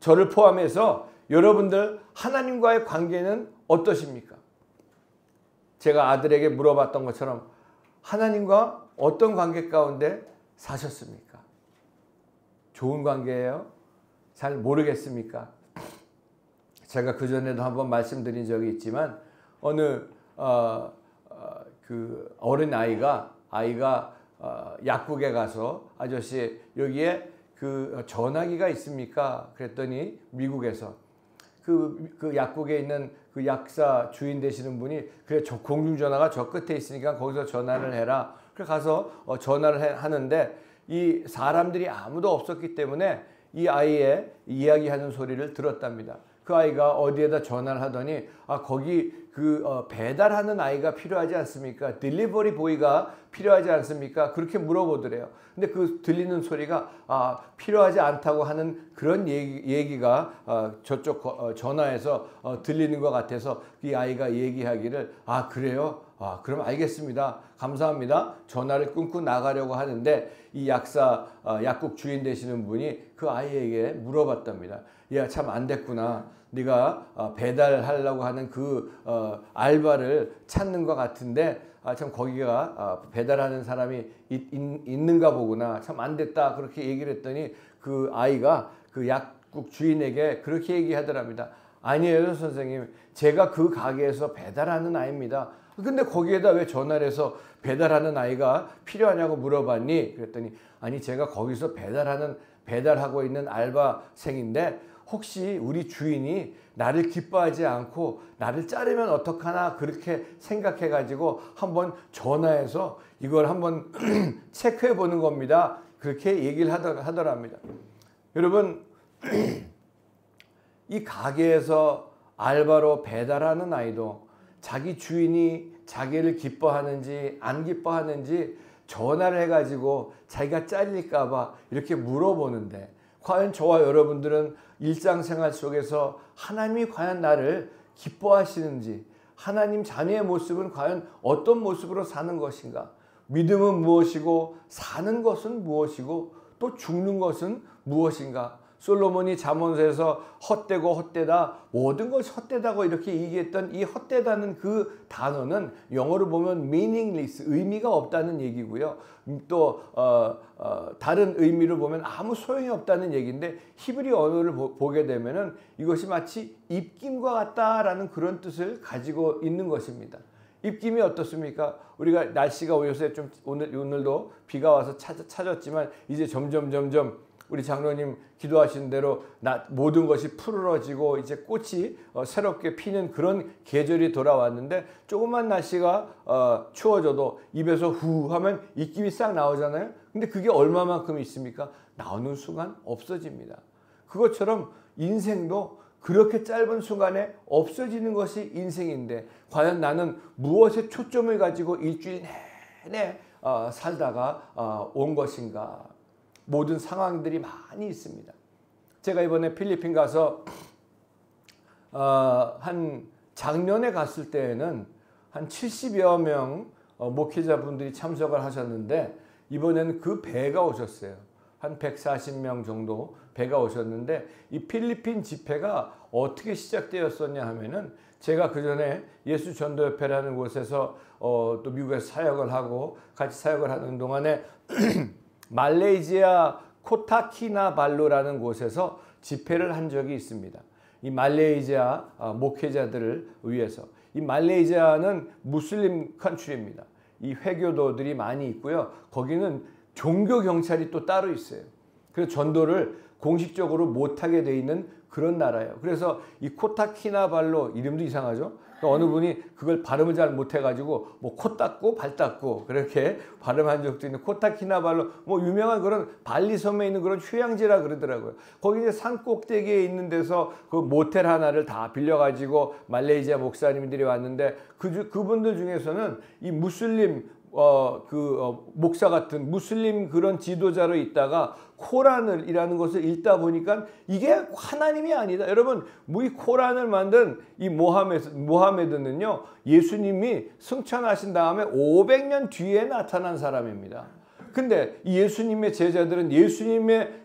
S1: 저를 포함해서 여러분들 하나님과의 관계는 어떠십니까? 제가 아들에게 물어봤던 것처럼 하나님과 어떤 관계 가운데 사셨습니까? 좋은 관계예요? 잘 모르겠습니까? 제가 그전에도 한번 말씀드린 적이 있지만 어느 그 어린 아이가 약국에 가서 아저씨 여기에 그 전화기가 있습니까? 그랬더니 미국에서 그 약국에 있는 그 약사 주인 되시는 분이 그래 공중전화가 저 끝에 있으니까 거기서 전화를 해라. 그래 가서 전화를 하는데 이 사람들이 아무도 없었기 때문에 이 아이의 이야기하는 소리를 들었답니다. 그 아이가 어디에다 전화를 하더니 거기 배달하는 아이가 필요하지 않습니까? 딜리버리 보이가 필요하지 않습니까? 그렇게 물어보더래요. 근데 그 들리는 소리가 필요하지 않다고 하는 그런 얘기가 저쪽 전화에서 들리는 것 같아서 이 아이가 얘기하기를 그래요? 그럼 알겠습니다. 감사합니다. 전화를 끊고 나가려고 하는데 이 약국 주인 되시는 분이 그 아이에게 물어봤답니다. 야, 참 안 됐구나. 네가 배달하려고 하는 그 알바를 찾는 것 같은데 참 거기가 배달하는 사람이 있는가 보구나. 참 안 됐다. 그렇게 얘기를 했더니 그 아이가 그 약국 주인에게 그렇게 얘기하더랍니다. 아니에요, 선생님. 제가 그 가게에서 배달하는 아이입니다. 근데 거기에다 왜 전화를 해서 배달하는 아이가 필요하냐고 물어봤니? 그랬더니 아니 제가 거기서 배달하고 있는 알바생인데 혹시 우리 주인이 나를 기뻐하지 않고 나를 자르면 어떡하나 그렇게 생각해가지고 한번 전화해서 이걸 한번 체크해 보는 겁니다. 그렇게 얘기를 하더랍니다. 여러분 이 가게에서 알바로 배달하는 아이도 자기 주인이 자기를 기뻐하는지 안 기뻐하는지 전화를 해가지고 자기가 잘릴까 봐 이렇게 물어보는데 과연 저와 여러분들은 일상생활 속에서 하나님이 과연 나를 기뻐하시는지 하나님 자녀의 모습은 과연 어떤 모습으로 사는 것인가? 믿음은 무엇이고 사는 것은 무엇이고 또 죽는 것은 무엇인가? 솔로몬이 잠언서에서 헛되고 헛되다, 모든 것이 헛되다고 이렇게 얘기했던 이 헛되다는 그 단어는 영어로 보면 meaningless, 의미가 없다는 얘기고요. 또 다른 의미로 보면 아무 소용이 없다는 얘기인데, 히브리 언어를 보게 되면은 이것이 마치 입김과 같다라는 그런 뜻을 가지고 있는 것입니다. 입김이 어떻습니까? 우리가 날씨가 요새 좀 오늘도 비가 와서 차졌지만 이제 점점 우리 장로님 기도하신 대로 모든 것이 푸르러지고 이제 꽃이 새롭게 피는 그런 계절이 돌아왔는데, 조금만 날씨가 추워져도 입에서 후 하면 입김이 싹 나오잖아요. 근데 그게 얼마만큼 있습니까? 나오는 순간 없어집니다. 그것처럼 인생도 그렇게 짧은 순간에 없어지는 것이 인생인데, 과연 나는 무엇에 초점을 가지고 일주일 내내 살다가 온 것인가? 모든 상황들이 많이 있습니다. 제가 이번에 필리핀 가서 한 작년에 갔을 때에는 한 70여 명 목회자분들이 참석을 하셨는데, 이번에는 그 배가 오셨어요. 한 140명 정도 배가 오셨는데, 이 필리핀 집회가 어떻게 시작되었었냐 하면은, 제가 그 전에 예수전도협회라는 곳에서 또 미국에서 사역을 하고 같이 사역을 하는 동안에 말레이시아 코타키나발루라는 곳에서 집회를 한 적이 있습니다. 이 말레이시아 목회자들을 위해서. 이 말레이시아는 무슬림 컨트리입니다. 이 회교도들이 많이 있고요. 거기는 종교 경찰이 또 따로 있어요. 그래서 전도를 공식적으로 못하게 돼 있는 그런 나라예요. 그래서 이 코타키나발루, 이름도 이상하죠? 어느 분이 그걸 발음을 잘 못해가지고 뭐 코 닦고 발 닦고 그렇게 발음한 적도 있는 코타키나발루, 뭐 유명한 그런 발리 섬에 있는 그런 휴양지라 그러더라고요. 거기 이제 산 꼭대기에 있는 데서 그 모텔 하나를 다 빌려가지고 말레이시아 목사님들이 왔는데, 그분들 중에서는 이 무슬림 목사 같은 무슬림 그런 지도자로 있다가 코란이라는 것을 읽다 보니까 이게 하나님이 아니다. 여러분, 이 코란을 만든 이 모하메드는요, 예수님이 승천하신 다음에 500년 뒤에 나타난 사람입니다. 근데 이 예수님의 제자들은 예수님의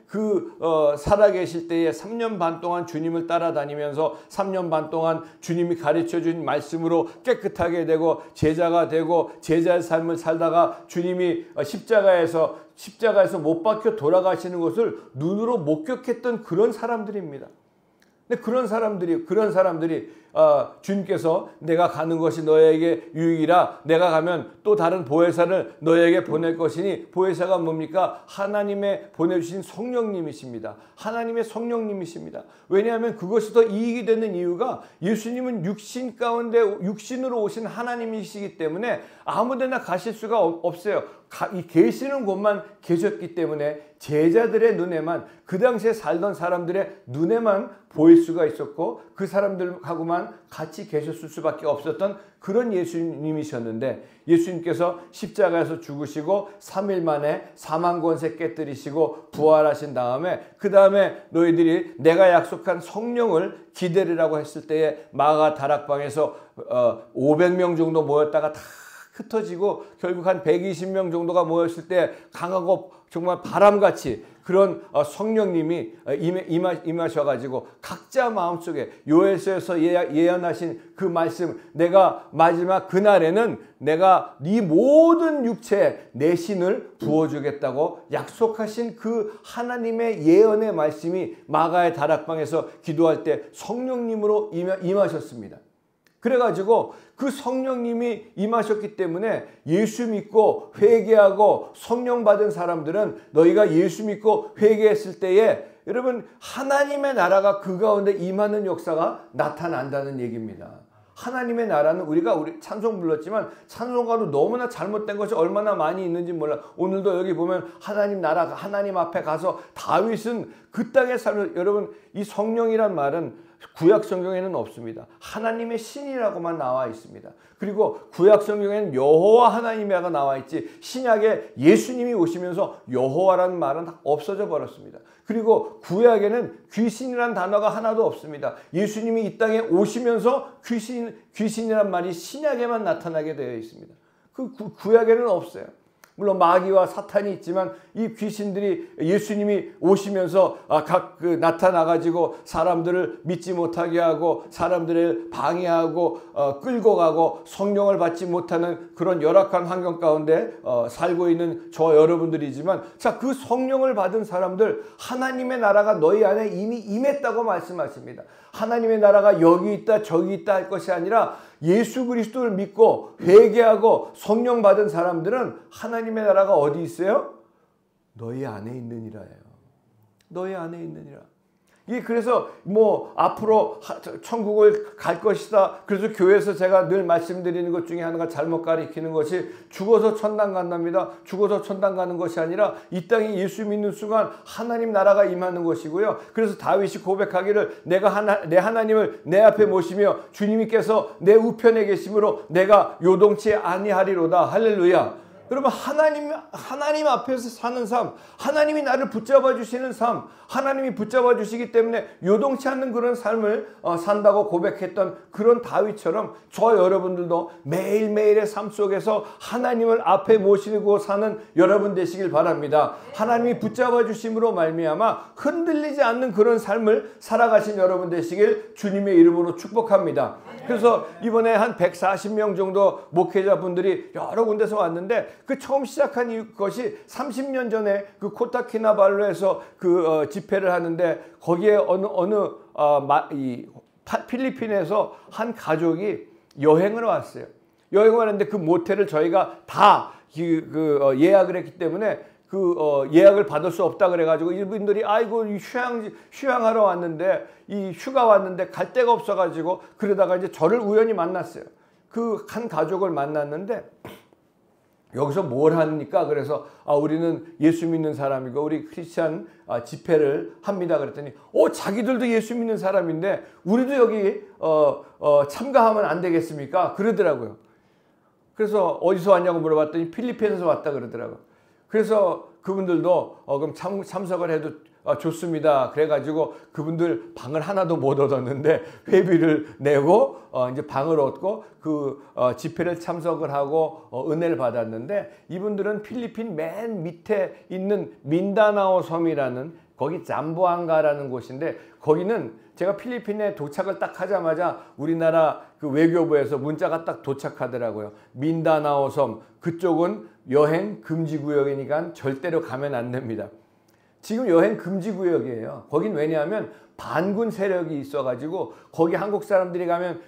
S1: 살아계실 때에 3년 반 동안 주님을 따라다니면서 3년 반 동안 주님이 가르쳐 준 말씀으로 깨끗하게 되고 제자가 되고 제자의 삶을 살다가 주님이 십자가에서 못 박혀 돌아가시는 것을 눈으로 목격했던 그런 사람들입니다. 근데 그런 사람들이 주님께서 내가 가는 것이 너에게 유익이라, 내가 가면 또 다른 보혜사를 너에게 보낼 것이니, 보혜사가 뭡니까? 하나님의 보내주신 성령님이십니다. 하나님의 성령님이십니다. 왜냐하면 그것이 더 이익이 되는 이유가, 예수님은 육신 가운데 육신으로 오신 하나님이시기 때문에 아무데나 가실 수가 없어요. 계시는 곳만 계셨기 때문에 제자들의 눈에만, 그 당시에 살던 사람들의 눈에만 보일 수가 있었고, 그 사람들하고만 같이 계셨을 수밖에 없었던 그런 예수님이셨는데, 예수님께서 십자가에서 죽으시고 3일 만에 4만 권세 깨뜨리시고 부활하신 다음에, 그 다음에 너희들이 내가 약속한 성령을 기다리라고 했을 때에 마가 다락방에서 500명 정도 모였다가 다 흩어지고 결국 한 120명 정도가 모였을 때 강하고 정말 바람같이 그런 성령님이 임하셔가지고 각자 마음속에 요엘서에서 예언하신 그 말씀, 내가 마지막 그날에는 내가 네 모든 육체에 내 신을 부어주겠다고 약속하신 그 하나님의 예언의 말씀이 마가의 다락방에서 기도할 때 성령님으로 임하셨습니다. 그래가지고 그 성령님이 임하셨기 때문에 예수 믿고 회개하고 성령 받은 사람들은, 너희가 예수 믿고 회개했을 때에 여러분 하나님의 나라가 그 가운데 임하는 역사가 나타난다는 얘기입니다. 하나님의 나라는 우리 찬송 불렀지만 찬송가도 너무나 잘못된 것이 얼마나 많이 있는지 몰라. 오늘도 여기 보면 하나님 나라, 하나님 앞에 가서 다윗은 그 땅의 삶을, 여러분 이 성령이란 말은 구약 성경에는 없습니다. 하나님의 신이라고만 나와 있습니다. 그리고 구약 성경에는 여호와 하나님이라고 나와 있지 신약에 예수님이 오시면서 여호와라는 말은 없어져 버렸습니다. 그리고 구약에는 귀신이라는 단어가 하나도 없습니다. 예수님이 이 땅에 오시면서 귀신이란 말이 신약에만 나타나게 되어 있습니다. 그 구약에는 없어요. 물론 마귀와 사탄이 있지만 이 귀신들이 예수님이 오시면서 나타나가지고 사람들을 믿지 못하게 하고 사람들을 방해하고 끌고 가고 성령을 받지 못하는 그런 열악한 환경 가운데 살고 있는 저 여러분들이지만 자, 그 성령을 받은 사람들 하나님의 나라가 너희 안에 이미 임했다고 말씀하십니다. 하나님의 나라가 여기 있다 저기 있다 할 것이 아니라 예수 그리스도를 믿고 회개하고 성령 받은 사람들은 하나님의 나라가 어디 있어요? 너희 안에 있느니라예요. 너희 안에 있느니라. 이게 그래서 뭐 앞으로 천국을 갈 것이다. 그래서 교회에서 제가 늘 말씀드리는 것 중에 하나가 잘못 가리키는 것이 죽어서 천당 간답니다. 죽어서 천당 가는 것이 아니라 이 땅에 예수 믿는 순간 하나님 나라가 임하는 것이고요. 그래서 다윗이 고백하기를 내 하나님을 내 앞에 모시며 주님께서 내 우편에 계심으로 내가 요동치 아니하리로다. 할렐루야. 여러분 하나님 앞에서 사는 삶, 하나님이 나를 붙잡아 주시는 삶, 하나님이 붙잡아 주시기 때문에 요동치 않는 그런 삶을 산다고 고백했던 그런 다윗처럼 저 여러분들도 매일매일의 삶 속에서 하나님을 앞에 모시고 사는 여러분 되시길 바랍니다. 하나님이 붙잡아 주심으로 말미암아 흔들리지 않는 그런 삶을 살아가신 여러분 되시길 주님의 이름으로 축복합니다. 그래서 이번에 한 140명 정도 목회자분들이 여러 군데서 왔는데 그 처음 시작한 것이 30년 전에 그 코타키나발루에서 그 집회를 하는데 거기에 필리핀에서 한 가족이 여행을 왔어요. 여행을 왔는데 그 모텔을 저희가 다 예약을 했기 때문에 예약을 받을 수 없다 그래가지고 이분들이 아이고 휴양하러 왔는데 이 휴가 왔는데 갈 데가 없어가지고 그러다가 이제 저를 우연히 만났어요. 그 한 가족을 만났는데 여기서 뭘 하니까 그래서 우리는 예수 믿는 사람이고 우리 크리스찬 집회를 합니다. 그랬더니 자기들도 예수 믿는 사람인데 우리도 여기 참가하면 안 되겠습니까? 그러더라고요. 그래서 어디서 왔냐고 물어봤더니 필리핀에서 왔다 그러더라고요. 그래서 그분들도 그럼 참석을 해도 좋습니다. 그래가지고 그분들 방을 하나도 못 얻었는데 회비를 내고 이제 방을 얻고 그 집회를 참석을 하고 은혜를 받았는데 이분들은 필리핀 맨 밑에 있는 민다나오 섬이라는 거기 잠보안가라는 곳인데 거기는 제가 필리핀에 도착을 딱 하자마자 우리나라 그 외교부에서 문자가 딱 도착하더라고요. 민다나오 섬 그쪽은 여행 금지 구역이니까 절대로 가면 안 됩니다. 지금 여행 금지 구역이에요. 거긴 왜냐하면 반군 세력이 있어가지고 거기 한국 사람들이 가면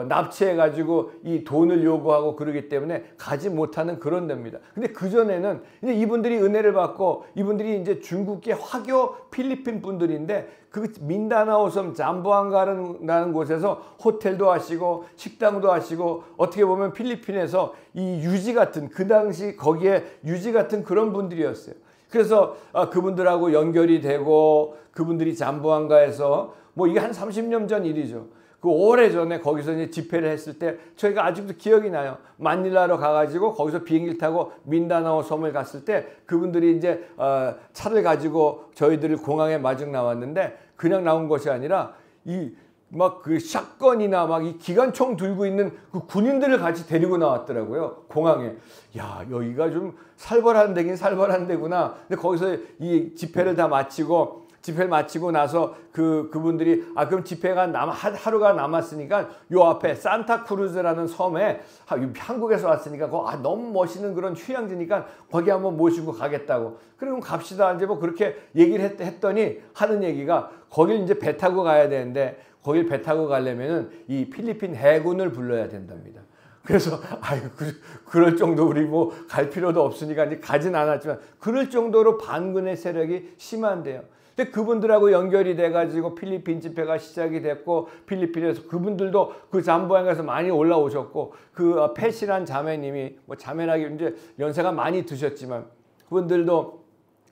S1: 납치해가지고 이 돈을 요구하고 그러기 때문에 가지 못하는 그런 데입니다. 근데 그전에는 이제 이분들이 은혜를 받고 이분들이 이제 중국계 화교 필리핀 분들인데 그 민다나오 섬 잠보안가라는 곳에서 호텔도 하시고 식당도 하시고 어떻게 보면 필리핀에서 이 유지 같은 그 당시 거기에 유지 같은 그런 분들이었어요. 그래서 그분들하고 연결이 되고 그분들이 잠보안가에서 뭐 이게 한 30년 전 일이죠. 그 오래전에 거기서 이제 집회를 했을 때 저희가 아직도 기억이 나요. 마닐라로 가가지고 거기서 비행기를 타고 민다나오 섬을 갔을 때 그분들이 이제 차를 가지고 저희들을 공항에 마중 나왔는데 그냥 나온 것이 아니라 막 그 샷건이나 막 이 기관총 들고 있는 그 군인들을 같이 데리고 나왔더라고요. 공항에. 야, 여기가 좀 살벌한 데긴 살벌한 데구나. 근데 거기서 이 집회를 다 마치고 집회를 마치고 나서 그분들이 그럼 집회가 하루가 남았으니까 요 앞에 산타크루즈라는 섬에 한국에서 왔으니까 너무 멋있는 그런 휴양지니까 거기 한번 모시고 가겠다고. 그럼 갑시다. 이제 뭐 그렇게 얘기를 했더니 하는 얘기가 거길 이제 배 타고 가야 되는데 거길 배 타고 가려면은 이 필리핀 해군을 불러야 된답니다. 그래서 그럴 정도 우리 뭐 갈 필요도 없으니까 이제 가진 않았지만 그럴 정도로 반군의 세력이 심한데요. 근데 그분들하고 연결이 돼가지고 필리핀 집회가 시작이 됐고 필리핀에서 그분들도 그 잠보안가에서 많이 올라오셨고 그 패시란 자매님이 뭐 자매라기 이제 연세가 많이 드셨지만 그분들도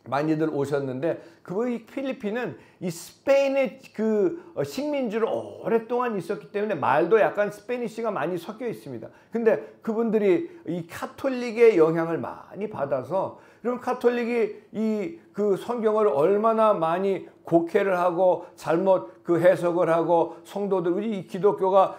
S1: 많이들 오셨는데 그 필리핀은 이 스페인의 그 식민지로 오랫동안 있었기 때문에 말도 약간 스페니쉬가 많이 섞여 있습니다. 근데 그분들이 이 카톨릭의 영향을 많이 받아서, 그럼 카톨릭이 이 그 성경을 얼마나 많이 곡해를 하고 잘못 그 해석을 하고, 성도들, 우리 기독교가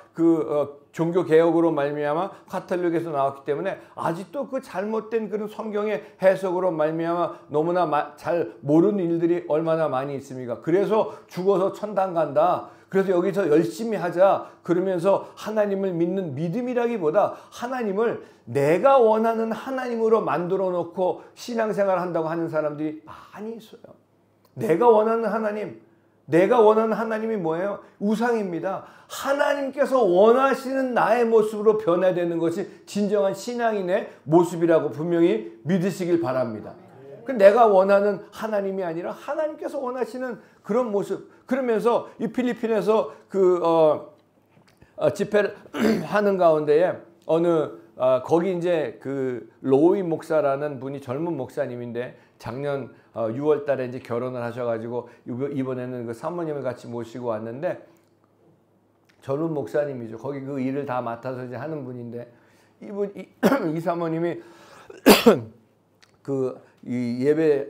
S1: 종교 개혁으로 말미암아 카톨릭에서 나왔기 때문에 아직도 그 잘못된 그런 성경의 해석으로 말미암아 너무나 잘 모르는 일들이 얼마나 많이 있습니까? 그래서 죽어서 천당 간다, 그래서 여기서 열심히 하자 그러면서 하나님을 믿는 믿음이라기보다 하나님을 내가 원하는 하나님으로 만들어 놓고 신앙생활 한다고 하는 사람들이 많이 있어요. 내가 원하는 하나님이 뭐예요? 우상입니다. 하나님께서 원하시는 나의 모습으로 변화되는 것이 진정한 신앙인의 모습이라고 분명히 믿으시길 바랍니다. 내가 원하는 하나님이 아니라 하나님께서 원하시는 그런 모습. 그러면서 이 필리핀에서 집회를 하는 가운데에 거기 이제 그 로이 목사라는 분이 젊은 목사님인데 작년 6월 달에 이제 결혼을 하셔가지고 이번에는 그 사모님을 같이 모시고 왔는데, 젊은 목사님이죠. 거기 그 일을 다 맡아서 이제 하는 분인데, 이 사모님이 이 예배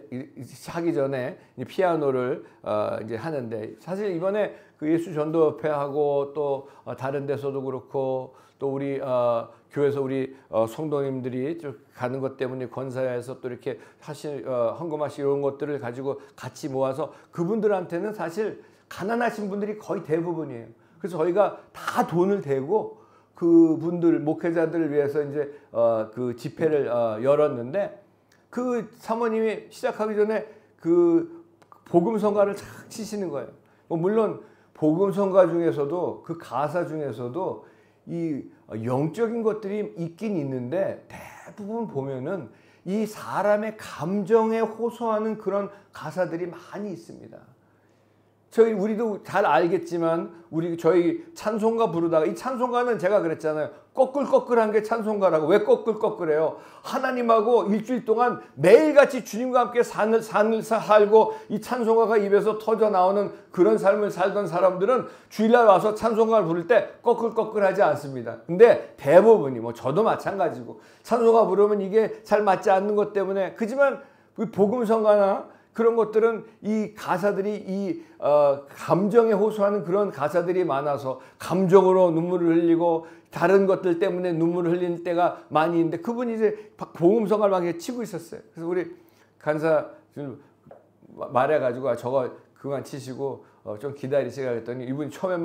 S1: 하기 전에 피아노를 이제 하는데, 사실 이번에 그 예수 전도협회하고 또 다른 데서도 그렇고 또 우리 교회에서 우리 성도님들이 가는 것 때문에 권사회에서 또 이렇게 헌금하시 이런 것들을 가지고 같이 모아서 그분들한테는 사실 가난하신 분들이 거의 대부분이에요. 그래서 저희가 다 돈을 대고 그분들 목회자들을 위해서 이제 그 집회를 열었는데, 그 사모님이 시작하기 전에 그 복음성가를 착 치시는 거예요. 물론 복음성가 중에서도 그 가사 중에서도 이 영적인 것들이 있긴 있는데, 대부분 보면은 이 사람의 감정에 호소하는 그런 가사들이 많이 있습니다. 우리도 잘 알겠지만 저희 찬송가 부르다가, 이 찬송가는 제가 그랬잖아요. 꺼끌꺼끌한 게 찬송가라고. 왜 꺼끌꺼끌해요? 하나님하고 일주일 동안 매일같이 주님과 함께 삶을 살고 이 찬송가가 입에서 터져 나오는 그런 삶을 살던 사람들은 주일날 와서 찬송가를 부를 때 꺼끌꺼끌하지 않습니다. 근데 대부분이, 저도 마찬가지고, 찬송가 부르면 이게 잘 맞지 않는 것 때문에, 그지만 복음성가나 그런 것들은 이 가사들이 이 감정에 호소하는 그런 가사들이 많아서 감정으로 눈물을 흘리고 다른 것들 때문에 눈물을 흘리는 때가 많이 있는데, 그분이 이제 복음성가를 막 치고 있었어요. 그래서 우리 간사 말해가지고 저거 그만 치시고 좀 기다리시라 했더니 이분이 처음에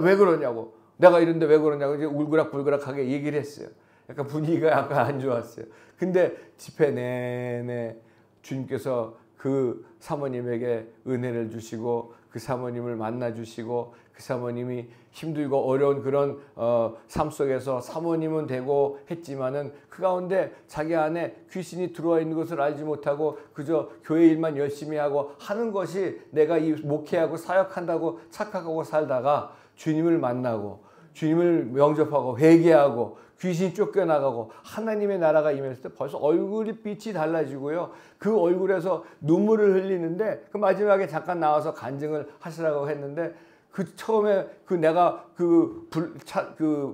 S1: 왜 그러냐고, 내가 이런데 왜 그러냐고 이제 울그락불그락하게 얘기를 했어요. 약간 분위기가 약간 안 좋았어요. 근데 집회 내내 주님께서 그 사모님에게 은혜를 주시고 그 사모님을 만나 주시고, 그 사모님이 힘들고 어려운 그런 삶 속에서 사모님은 되고 했지만은 그 가운데 자기 안에 귀신이 들어와 있는 것을 알지 못하고 그저 교회 일만 열심히 하고 하는 것이 내가 이 목회하고 사역한다고 착각하고 살다가 주님을 만나고 주님을 영접하고 회개하고 귀신이 쫓겨나가고 하나님의 나라가 임했을 때 벌써 얼굴이 빛이 달라지고요. 그 얼굴에서 눈물을 흘리는데, 그 마지막에 잠깐 나와서 간증을 하시라고 했는데, 그 처음에 내가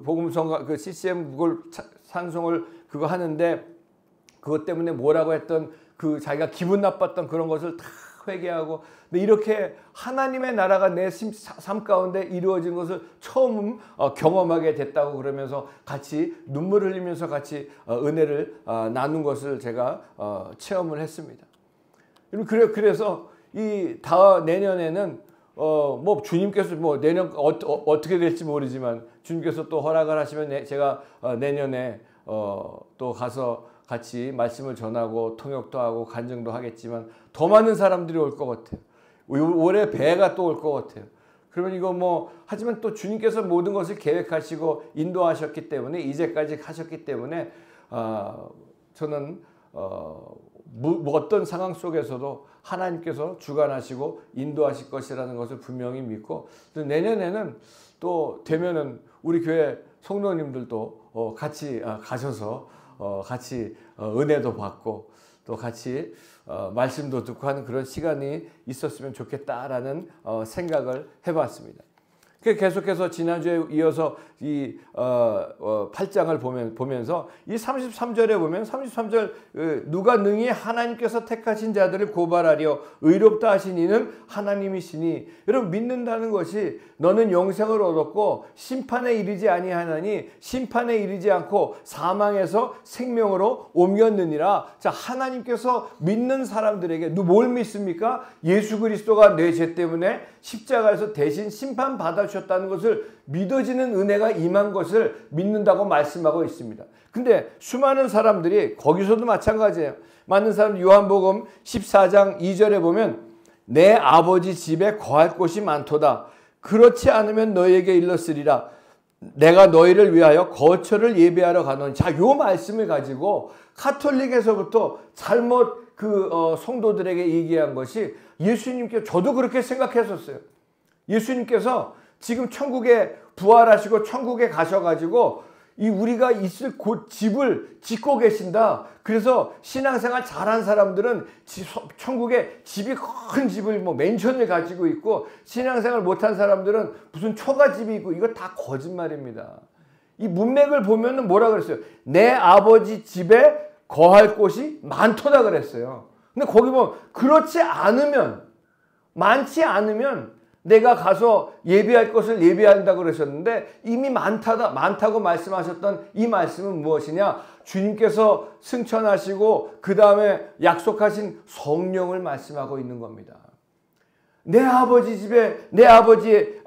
S1: 복음성가 CCM 그걸 찬송을 그거 하는데, 그것 때문에 뭐라고 했던 자기가 기분 나빴던 그런 것을 다 회개하고, 근데 이렇게 하나님의 나라가 내 삶 가운데 이루어진 것을 처음 경험하게 됐다고 그러면서 같이 눈물을 흘리면서 같이 은혜를 나눈 것을 제가 체험을 했습니다. 그래서 내년에는 주님께서 내년 어떻게 될지 모르지만 주님께서 또 허락을 하시면 제가 내년에 또 가서 같이 말씀을 전하고 통역도 하고 간증도 하겠지만 더 많은 사람들이 올 것 같아요. 올해 배가 또 올 것 같아요. 그러면 이거 하지만 또 주님께서 모든 것을 계획하시고 인도하셨기 때문에, 이제까지 하셨기 때문에 저는 어떤 상황 속에서도 하나님께서 주관하시고 인도하실 것이라는 것을 분명히 믿고, 내년에는 또 되면은 우리 교회 성도님들도 같이 가셔서 같이 은혜도 받고 또 같이 말씀도 듣고 하는 그런 시간이 있었으면 좋겠다라는 생각을 해봤습니다. 계속해서 지난주에 이어서 이 8장을 보면서 이 33절에 보면 33절 누가 능히 하나님께서 택하신 자들을 고발하려 의롭다 하신 이는 하나님이시니. 여러분, 믿는다는 것이 너는 영생을 얻었고 심판에 이르지 아니하나니 심판에 이르지 않고 사망에서 생명으로 옮겼느니라. 자, 하나님께서 믿는 사람들에게 뭘 믿습니까? 예수 그리스도가 내 죄 때문에 십자가에서 대신 심판 받아주셨다는 것을 믿어지는 은혜가 임한 것을 믿는다고 말씀하고 있습니다. 근데 수많은 사람들이 거기서도 마찬가지예요. 많은 사람 요한복음 14장 2절에 보면 내 아버지 집에 거할 곳이 많도다. 그렇지 않으면 너희에게 일렀으리라. 내가 너희를 위하여 거처를 예비하러 가노니. 자, 요 말씀을 가지고 카톨릭에서부터 잘못 성도들에게 얘기한 것이 예수님께, 저도 그렇게 생각했었어요. 예수님께서 지금 천국에 부활하시고 천국에 가셔가지고 이 우리가 있을 곳 집을 짓고 계신다. 그래서 신앙생활 잘한 사람들은 천국에 집이 큰 집을 맨션을 가지고 있고, 신앙생활 못한 사람들은 무슨 초가집이 있고, 이거 다 거짓말입니다. 이 문맥을 보면은 뭐라 그랬어요? 내 아버지 집에 거할 곳이 많도다 그랬어요. 근데 거기 보면 그렇지 않으면, 많지 않으면 내가 가서 예비할 것을 예비한다고 그러셨는데, 이미 많다고 말씀하셨던 이 말씀은 무엇이냐? 주님께서 승천하시고 그 다음에 약속하신 성령을 말씀하고 있는 겁니다. 내 아버지의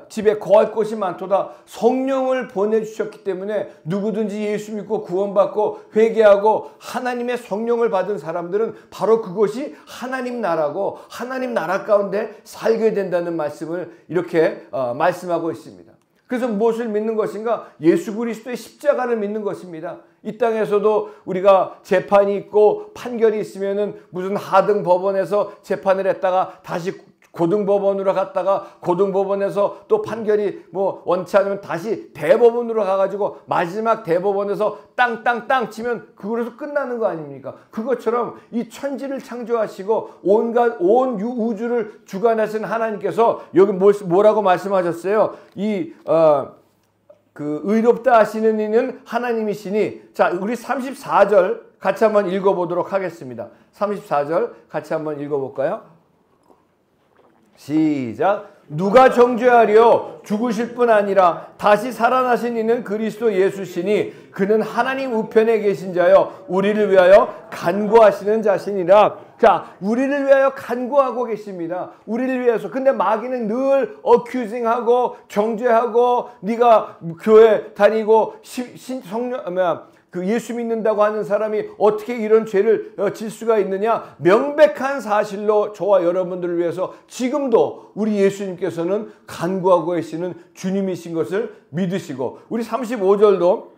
S1: 집에 거할 곳이 많도다. 성령을 보내주셨기 때문에 누구든지 예수 믿고 구원받고 회개하고 하나님의 성령을 받은 사람들은 바로 그것이 하나님 나라고 하나님 나라 가운데 살게 된다는 말씀을 이렇게 말씀하고 있습니다. 그래서 무엇을 믿는 것인가? 예수 그리스도의 십자가를 믿는 것입니다. 이 땅에서도 우리가 재판이 있고 판결이 있으면은 무슨 하등 법원에서 재판을 했다가 다시 고등법원으로 갔다가 고등법원에서 또 판결이 원치 않으면 다시 대법원으로 가가지고 마지막 대법원에서 땅땅땅 치면 그거로서 끝나는 거 아닙니까? 그것처럼 이 천지를 창조하시고 온 우주를 주관하신 하나님께서 여기 뭐라고 말씀하셨어요? 의롭다 하시는 이는 하나님이시니. 자, 우리 34절 같이 한번 읽어보도록 하겠습니다. 34절 같이 한번 읽어볼까요? 시작. 누가 정죄하려? 죽으실 뿐 아니라 다시 살아나신 이는 그리스도 예수시니 그는 하나님 우편에 계신 자여 우리를 위하여 간구하시는 자신이라. 자, 우리를 위하여 간구하고 계십니다. 우리를 위해서. 근데 마귀는 늘 어큐징하고 정죄하고, 네가 교회 다니고 예수 믿는다고 하는 사람이 어떻게 이런 죄를 질 수가 있느냐? 명백한 사실로 저와 여러분들을 위해서 지금도 우리 예수님께서는 간구하고 계시는 주님이신 것을 믿으시고, 우리 35절도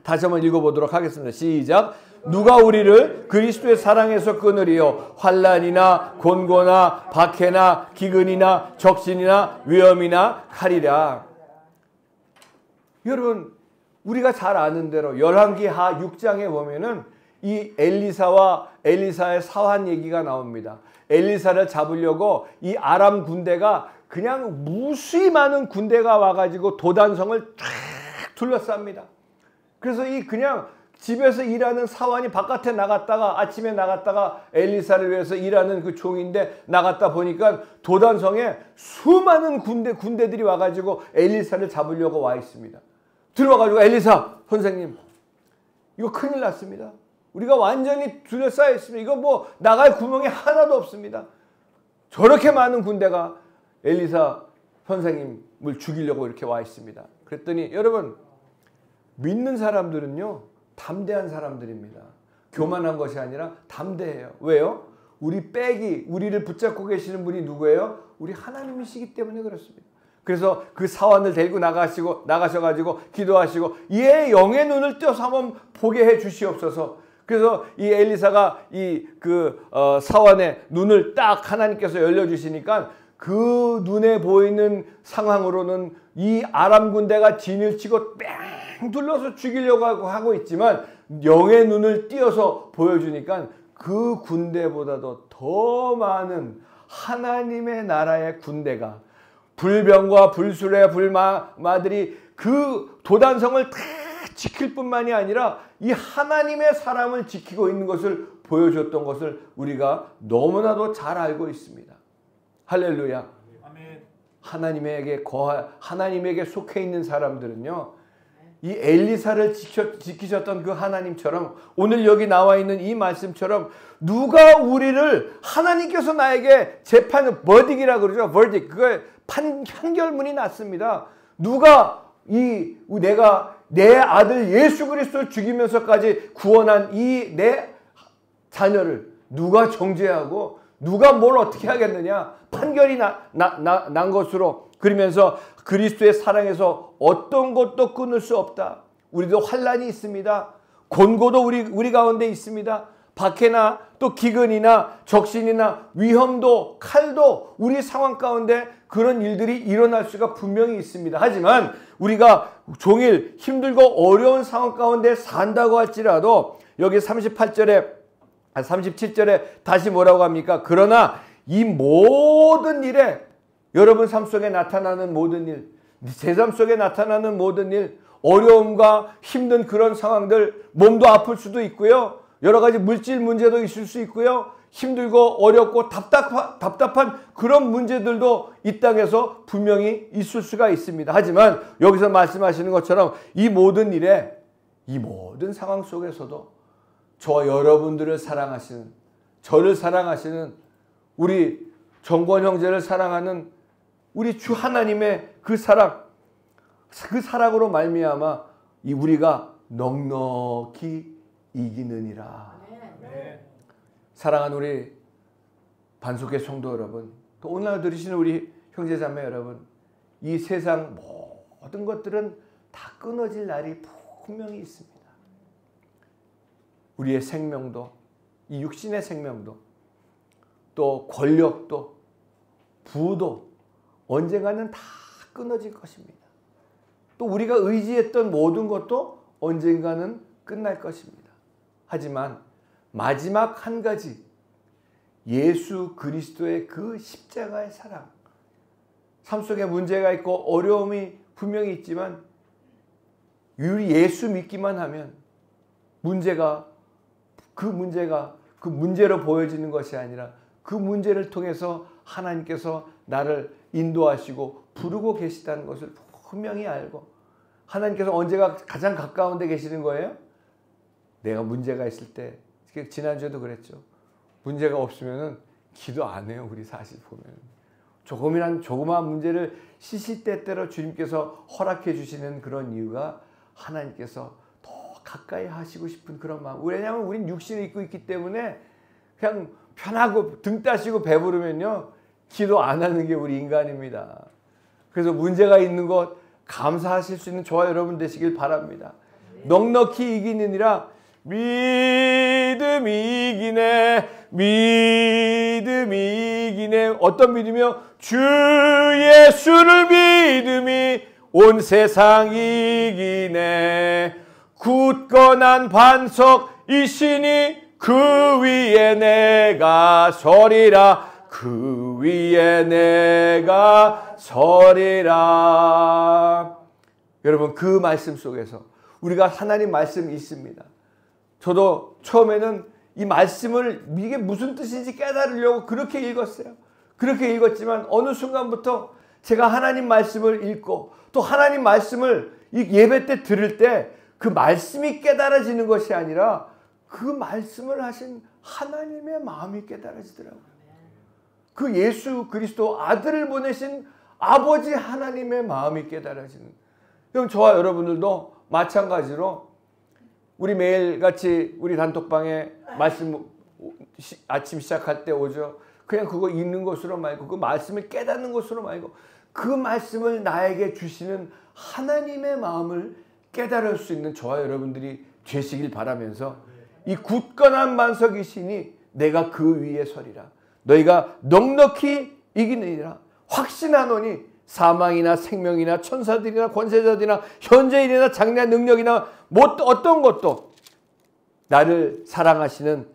S1: 다시 한번 읽어보도록 하겠습니다. 시작. 누가 우리를 그리스도의 사랑에서 끊으리요? 환난이나 곤고나 박해나 기근이나 적신이나 위험이나 칼이라. 여러분, 우리가 잘 아는 대로 열왕기하 6장에 보면은 이 엘리사와 엘리사의 사환 얘기가 나옵니다. 엘리사를 잡으려고 이 아람 군대가, 그냥 무수히 많은 군대가 와가지고 도단성을 쫙 둘러쌉니다. 그래서 그냥 집에서 일하는 사환이 바깥에 나갔다가, 아침에 나갔다가 엘리사를 위해서 일하는 그 종인데 나갔다 보니까 도단성에 수많은 군대들이 와가지고 엘리사를 잡으려고 와 있습니다. 들어와가지고 엘리사 선생님, 이거 큰일 났습니다. 우리가 완전히 둘러싸여 있습니다. 이거 나갈 구멍이 하나도 없습니다. 저렇게 많은 군대가 엘리사 선생님을 죽이려고 이렇게 와 있습니다. 그랬더니 여러분, 믿는 사람들은요 담대한 사람들입니다. 교만한 것이 아니라 담대해요. 왜요? 우리를 붙잡고 계시는 분이 누구예요? 우리 하나님이시기 때문에 그렇습니다. 그래서 그 사환을 데리고 나가셔가지고 기도하시고, 얘의 영의 눈을 떼어서 한번 보게 해 주시옵소서. 그래서 이 엘리사가 사환의 눈을 딱 하나님께서 열려주시니까 그 눈에 보이는 상황으로는 이 아람 군대가 진을 치고 눌러서 죽이려고 하고 있지만 영의 눈을 띄어서 보여주니까 그 군대보다도 더 많은 하나님의 나라의 군대가 불병과 불술의 불마들이 그 도단성을 다 지킬 뿐만이 아니라 이 하나님의 사람을 지키고 있는 것을 보여줬던 것을 우리가 너무나도 잘 알고 있습니다. 할렐루야. 아멘. 하나님에게 속해 있는 사람들은요, 이 엘리사를 지키셨던 그 하나님처럼 오늘 여기 나와 있는 이 말씀처럼 누가 우리를 하나님께서 나에게 재판 버딕이라고 그러죠. 버딕. 그거 판결문이 났습니다. 누가 내가 내 아들 예수 그리스도를 죽이면서까지 구원한 이 내 자녀를 누가 정죄하고 누가 뭘 어떻게 하겠느냐. 판결이 난 것으로 그러면서 그리스도의 사랑에서 어떤 것도 끊을 수 없다. 우리도 환난이 있습니다. 곤고도 우리 가운데 있습니다. 박해나 또 기근이나 적신이나 위험도 칼도 우리 상황 가운데 그런 일들이 일어날 수가 분명히 있습니다. 하지만 우리가 종일 힘들고 어려운 상황 가운데 산다고 할지라도 여기 37절에 다시 뭐라고 합니까? 그러나 이 모든 일에 여러분 삶 속에 나타나는 모든 일, 제 삶 속에 나타나는 모든 일, 어려움과 힘든 그런 상황들, 몸도 아플 수도 있고요. 여러 가지 물질 문제도 있을 수 있고요. 힘들고 어렵고 답답한 그런 문제들도 이 땅에서 분명히 있을 수가 있습니다. 하지만 여기서 말씀하시는 것처럼 이 모든 일에, 이 모든 상황 속에서도 저와 여러분들을 사랑하시는, 저를 사랑하시는, 우리 정권 형제를 사랑하는 우리 주 하나님의 그 사랑으로 말미암아 우리가 넉넉히 이기느니라. 사랑하는 우리 반석의 성도 여러분, 또 오늘 들으시는 우리 형제자매 여러분, 이 세상 모든 것들은 다 끊어질 날이 분명히 있습니다. 우리의 생명도, 이 육신의 생명도, 또 권력도, 부도 언젠가는 다 끊어질 것입니다. 또 우리가 의지했던 모든 것도 언젠가는 끝날 것입니다. 하지만 마지막 한 가지, 예수 그리스도의 그 십자가의 사랑, 삶 속에 문제가 있고 어려움이 분명히 있지만 우리 예수 믿기만 하면 그 문제로 보여지는 것이 아니라 그 문제를 통해서 하나님께서 나를 인도하시고 부르고 계시다는 것을 분명히 알고, 하나님께서 언제가 가장 가까운 데 계시는 거예요? 내가 문제가 있을 때, 지난주에도 그랬죠. 문제가 없으면 기도 안 해요. 우리 사실 보면 조그마한 문제를 시시때때로 주님께서 허락해 주시는 그런 이유가 하나님께서 더 가까이 하시고 싶은 그런 마음. 왜냐하면 우린 육신을 입고 있기 때문에 그냥 편하고 등 따시고 배부르면요 기도 안 하는 게 우리 인간입니다. 그래서 문제가 있는 것 감사하실 수 있는 저와 여러분 되시길 바랍니다. 넉넉히 이기느니라. 믿음이 이기네, 믿음이 이기네. 어떤 믿음이요? 주 예수를 믿음이 온 세상 이기네. 굳건한 반석이시니 그 위에 내가 서리라, 그 위에 내가 서리라. 여러분, 그 말씀 속에서 우리가 하나님 말씀이 있습니다. 저도 처음에는 이 말씀을 이게 무슨 뜻인지 깨달으려고 그렇게 읽었어요. 그렇게 읽었지만 어느 순간부터 제가 하나님 말씀을 읽고 또 하나님 말씀을 이 예배 때 들을 때 그 말씀이 깨달아지는 것이 아니라 그 말씀을 하신 하나님의 마음이 깨달아지더라고요. 그 예수 그리스도 아들을 보내신 아버지 하나님의 마음이 깨달아지는. 그럼 저와 여러분들도 마찬가지로 우리 매일같이 우리 단톡방에 말씀 아침 시작할 때 오죠. 그냥 그거 읽는 것으로 말고 그 말씀을 깨닫는 것으로 말고 그 말씀을 나에게 주시는 하나님의 마음을 깨달을 수 있는 저와 여러분들이 되시길 바라면서 이 굳건한 반석이시니 내가 그 위에 서리라. 너희가 넉넉히 이기느니라. 확신하노니 사망이나 생명이나 천사들이나 권세자들이나 현재일이나 장래 능력이나 어떤 것도 나를 사랑하시는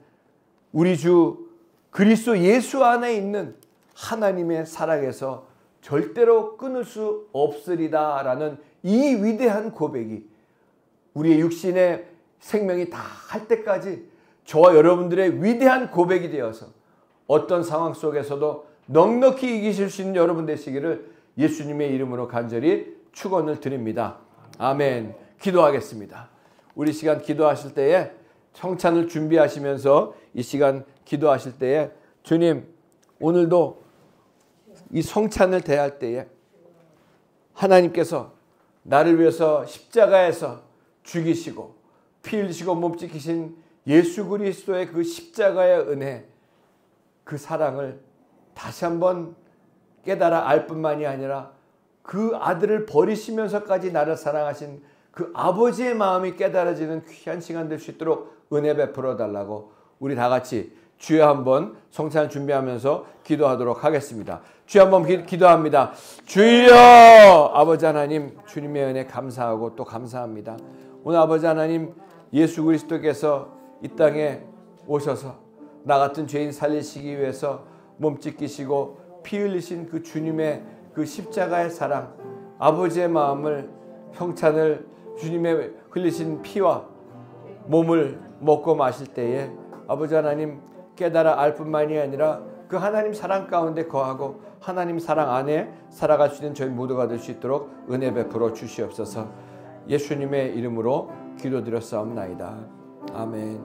S1: 우리 주 그리스도 예수 안에 있는 하나님의 사랑에서 절대로 끊을 수 없으리다 라는 이 위대한 고백이 우리의 육신의 생명이 다 할 때까지 저와 여러분들의 위대한 고백이 되어서 어떤 상황 속에서도 넉넉히 이기실 수 있는 여러분 되시기를 예수님의 이름으로 간절히 축원을 드립니다. 아멘. 기도하겠습니다. 우리 시간 기도하실 때에 성찬을 준비하시면서 이 시간 기도하실 때에 주님, 오늘도 이 성찬을 대할 때에 하나님께서 나를 위해서 십자가에서 죽이시고 피 흘리시고 몸 찢기신 예수 그리스도의 그 십자가의 은혜, 그 사랑을 다시 한번 깨달아 알 뿐만이 아니라 그 아들을 버리시면서까지 나를 사랑하신 그 아버지의 마음이 깨달아지는 귀한 시간 될 수 있도록 은혜 베풀어 달라고 우리 다 같이 주여 한번 성찬을 준비하면서 기도하도록 하겠습니다. 주여 한번 기도합니다. 주여! 아버지 하나님, 주님의 은혜 감사하고 또 감사합니다. 오늘 아버지 하나님, 예수 그리스도께서 이 땅에 오셔서 나 같은 죄인 살리시기 위해서 몸 찢기시고 피 흘리신 그 주님의 그 십자가의 사랑, 아버지의 마음을, 성찬을, 주님의 흘리신 피와 몸을 먹고 마실 때에 아버지 하나님 깨달아 알 뿐만이 아니라 그 하나님 사랑 가운데 거하고 하나님 사랑 안에 살아갈 수 있는 저희 모두가 될 수 있도록 은혜 베풀어 주시옵소서. 예수님의 이름으로 기도드렸사옵나이다. 아멘.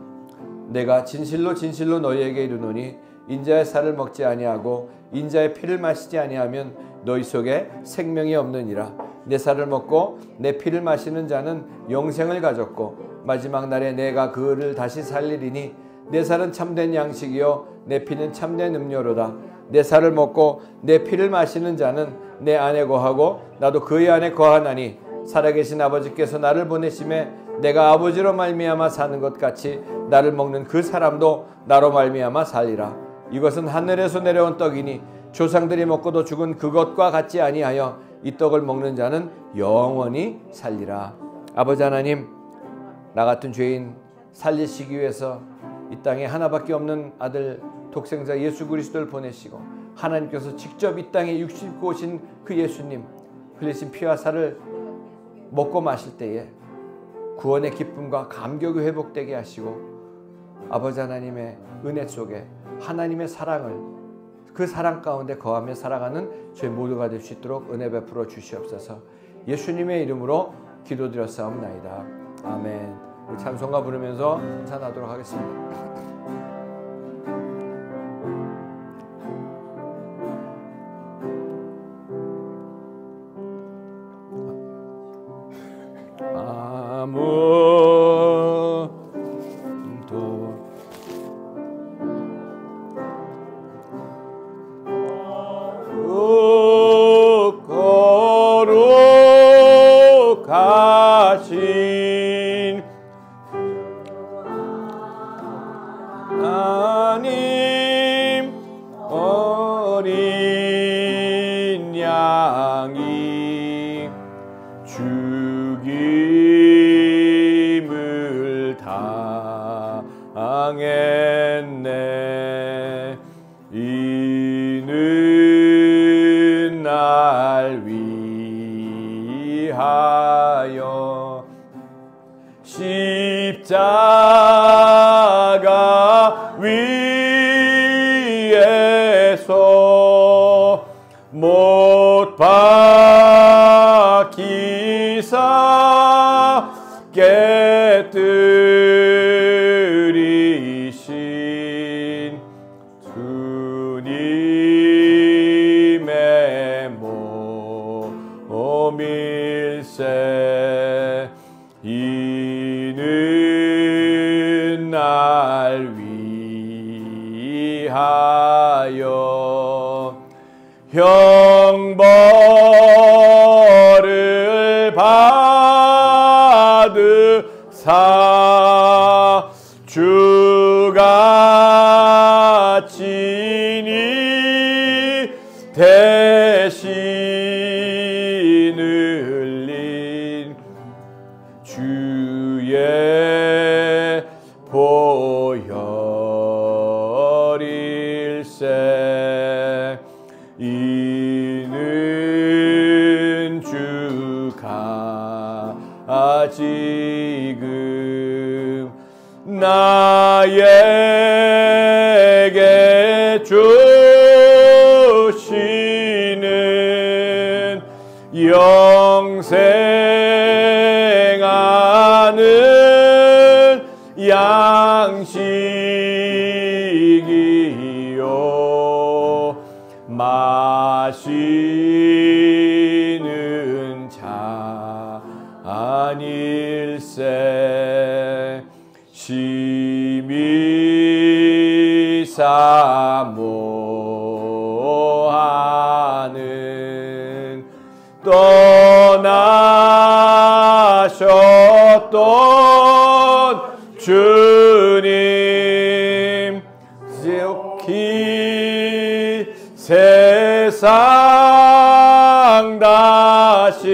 S1: 내가 진실로 진실로 너희에게 이르노니 인자의 살을 먹지 아니하고 인자의 피를 마시지 아니하면 너희 속에 생명이 없느니라. 내 살을 먹고 내 피를 마시는 자는 영생을 가졌고 마지막 날에 내가 그를 다시 살리리니 내 살은 참된 양식이요 내 피는 참된 음료로다. 내 살을 먹고 내 피를 마시는 자는 내 안에 거하고 나도 그의 안에 거하나니 살아계신 아버지께서 나를 보내심에 내가 아버지로 말미암아 사는 것 같이 나를 먹는 그 사람도 나로 말미암아 살리라. 이것은 하늘에서 내려온 떡이니 조상들이 먹고도 죽은 그것과 같지 아니하여 이 떡을 먹는 자는 영원히 살리라. 아버지 하나님, 나 같은 죄인 살리시기 위해서 이 땅에 하나밖에 없는 아들 독생자 예수 그리스도를 보내시고 하나님께서 직접 이 땅에 육신 입고 오신 그 예수님 흘리신 피와 살을 먹고 마실 때에 구원의 기쁨과 감격이 회복되게 하시고 아버지 하나님의 은혜 속에 하나님의 사랑을 그 사랑 가운데 거하며 살아가는 저희 모두가 될 수 있도록 은혜 베풀어 주시옵소서. 예수님의 이름으로 기도드렸사옵나이다. 아멘. 우리 찬송가 부르면서 찬양하도록 하겠습니다.
S3: 죽임을 당했네. 이는 날 위하여 십자가 위에서 못 박히사 깨뜨리신 주님의 몸일세. 이는 날 위하여 형벌을 받으사 주가 친히 대신 지금 나에게 주시는 영생하는 양식이요 마시는 잔일세 심히 사모하는 떠나셨던 주님 지옥히 세상 다시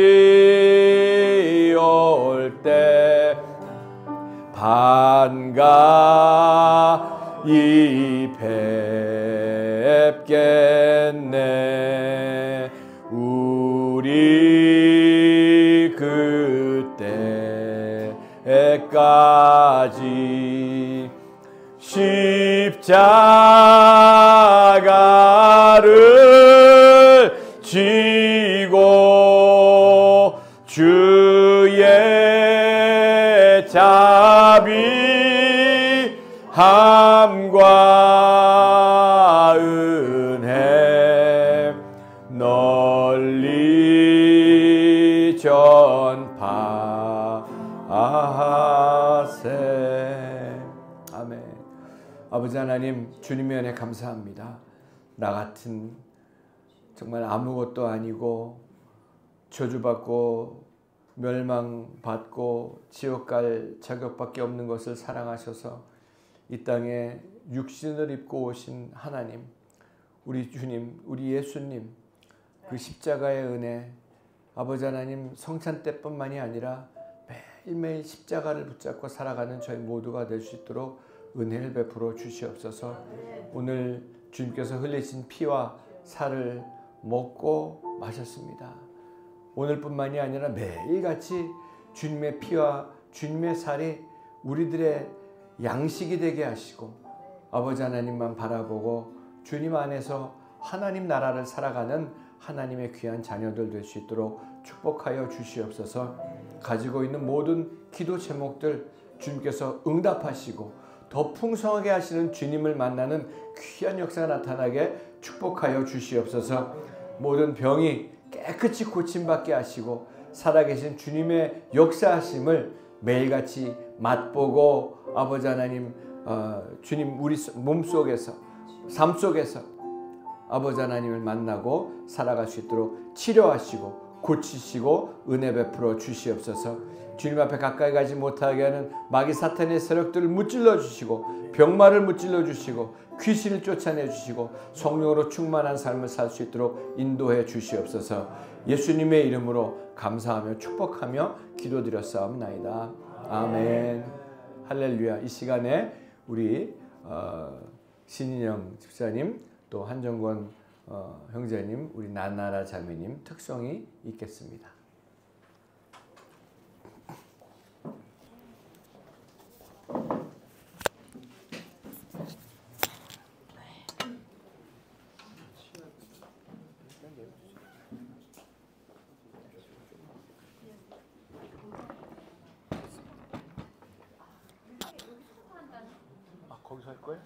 S3: 올 때 반가이 뵙겠네. 우리 그때까지 십자가를 지고 주의 자비함과 은혜 널리 전파하세. 아멘. 아버지 하나님, 주님의 은혜 감사합니다. 나 같은 정말 아무것도 아니고 저주받고 멸망받고 지옥 갈 자격밖에 없는 것을 사랑하셔서 이 땅에 육신을 입고 오신 하나님, 우리 주님, 우리 예수님, 그 십자가의 은혜, 아버지 하나님 성찬 때뿐만이 아니라 매일매일 십자가를 붙잡고 살아가는 저희 모두가 될 수 있도록 은혜를 베풀어 주시옵소서. 오늘 주님께서 흘리신 피와 살을 먹고 마셨습니다. 오늘뿐만이 아니라 매일같이 주님의 피와 주님의 살이 우리들의 양식이 되게 하시고 아버지 하나님만 바라보고 주님 안에서 하나님 나라를 살아가는 하나님의 귀한 자녀들 될 수 있도록 축복하여 주시옵소서. 가지고 있는 모든 기도 제목들 주님께서 응답하시고 더 풍성하게 하시는 주님을 만나는 귀한 역사가 나타나게 축복하여 주시옵소서. 모든 병이 깨끗이 고침받게 하시고 살아계신 주님의 역사하심을 매일같이 맛보고 아버지 하나님 주님 우리 몸속에서 삶 속에서 아버지 하나님을 만나고 살아갈 수 있도록 치료하시고 고치시고 은혜 베풀어 주시옵소서. 주님 앞에 가까이 가지 못하게 하는 마귀 사탄의 세력들을 무찔러 주시고 병마를 무찔러 주시고 귀신을 쫓아내 주시고 성령으로 충만한 삶을 살 수 있도록 인도해 주시옵소서. 예수님의 이름으로 감사하며 축복하며 기도드렸사옵나이다. 아멘. 할렐루야. 이 시간에 우리 신인영 집사님 또 한정권 형제님, 우리 나나라 자매님 특성이 있겠습니다. 거기서 할 거예요?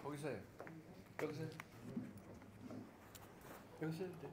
S3: 거기서 해요. 여기서 해요. 여기서 해도 돼.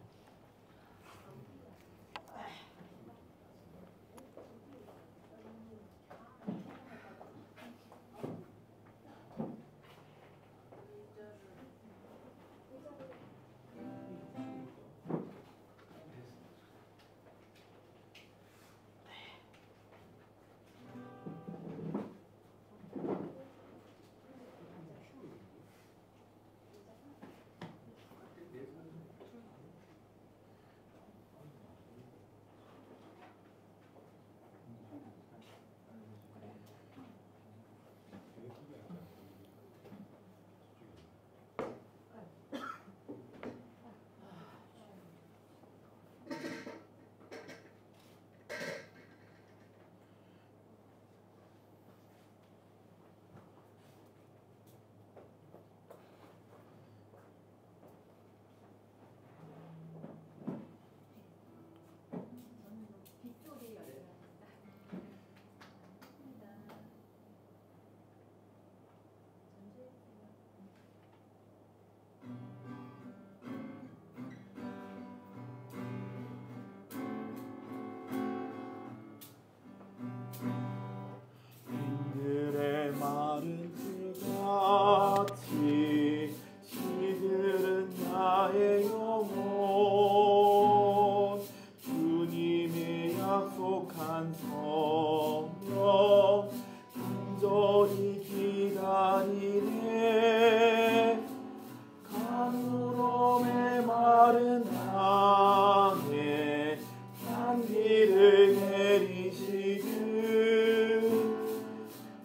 S4: 약속한 성령 간절히 기다리네. 가물어 메마른 땅에 단비를 내리시듯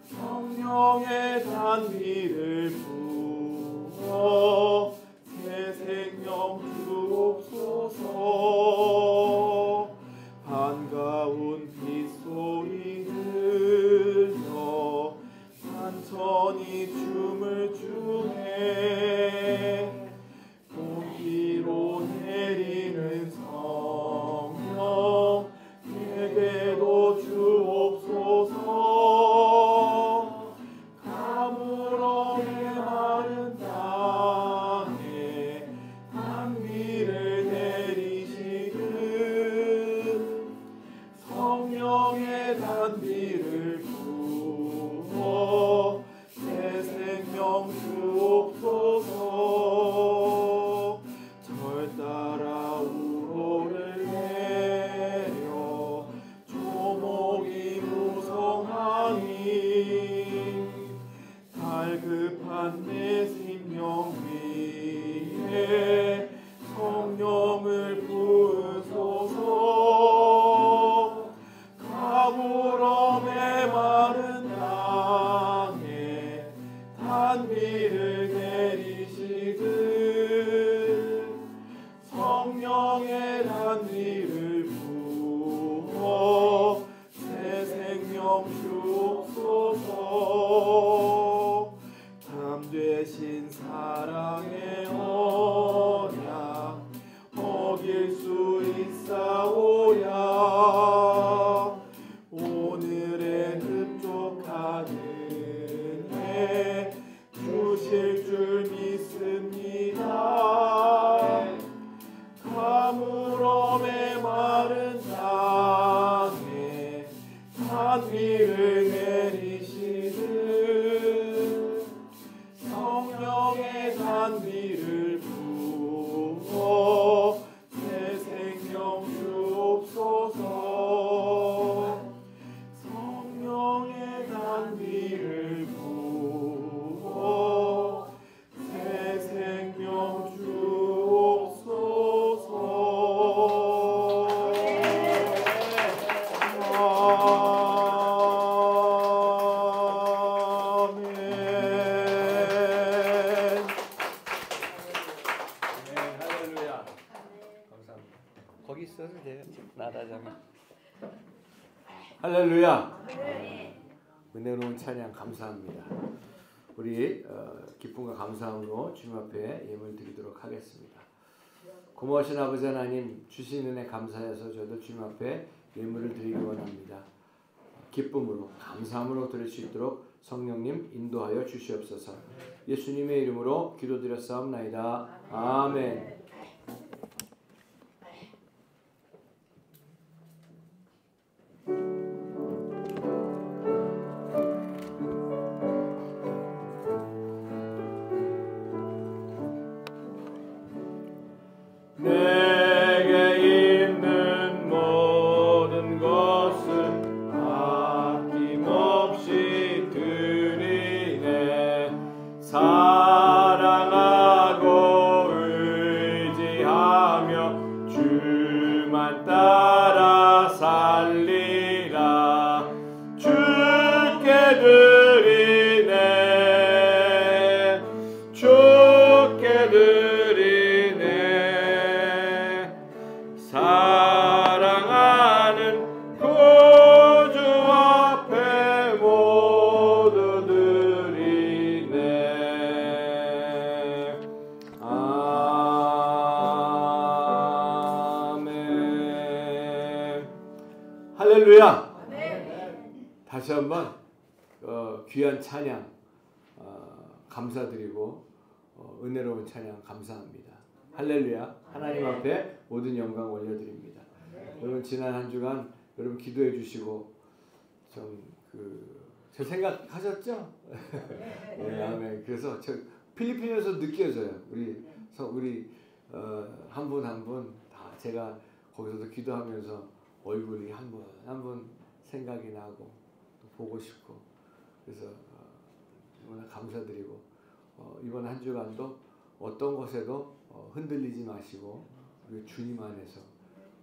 S4: 성령의 단비를 부어 새 생명 주옵소서. 반가운 빗소리 들려 산천이 춤을 추네. 공기로 내리는 성령 내게도 주옵소서. 가물어 메마른 땅에 단비를 내리시듯 성령의 단비를 부어 새 생명 주옵소서. 절 따라 우로를 내려 조목이 무성하니 갈급한 내 심령 위에 성령을 부으소서. 가물어 메마른 땅에 단비를 내리시듯 성령의 단비를 부어 새 생명 주옵소서. 참되신 사랑의 언약 어길 수 있사오랴. 오늘의 흡족한 은혜 주실 줄 믿습니다. 가물어 메마른 땅에 단비를 내리시듯 성령의 단비를 부어 새 생명 주옵소서. 성령의 단비를 부어 새 생명 주옵소서.
S3: 할렐루야. 감사합니다. 거기 있어도 돼요. 나라자면.
S1: 할렐루야. 은혜로운 찬양 감사합니다. 우리 기쁨과 감사함으로 주님 앞에 예물 드리도록 하겠습니다. 고마우신 아버지 하나님 주신 은혜 감사해서 저도 주님 앞에 예물을 드리기 원합니다. 기쁨으로 감사함으로 드릴 수 있도록 성령님 인도하여 주시옵소서. 예수님의 이름으로 기도드렸사옵나이다. 아멘.
S4: 내게 있는 모든 것을 아낌없이 드리네. 사랑하고 의지하며 주만 따라 살리라. 주께 드리네. 주께 드리네. 사랑하는 구주 앞에 모두 드리네. 아멘.
S1: 할렐루야. 다시 한번 귀한 찬양 감사드리고 은혜로운 찬양 감사합니다. 할렐루야. 하나님 앞에 모든 영광 올려드립니다. 여러분 지난 한 주간 여러분 기도해 주시고 저 생각하셨죠? 네, 아멘. 그래서 저 필리핀에서 느껴져요. 우리 한 분 한 분 다 제가 거기서도 기도하면서 얼굴이 한 번 생각이 나고 또 보고 싶고 그래서 너무나 감사드리고 이번 한 주간도 어떤 것에도 흔들리지 마시고 우리 주님 안에서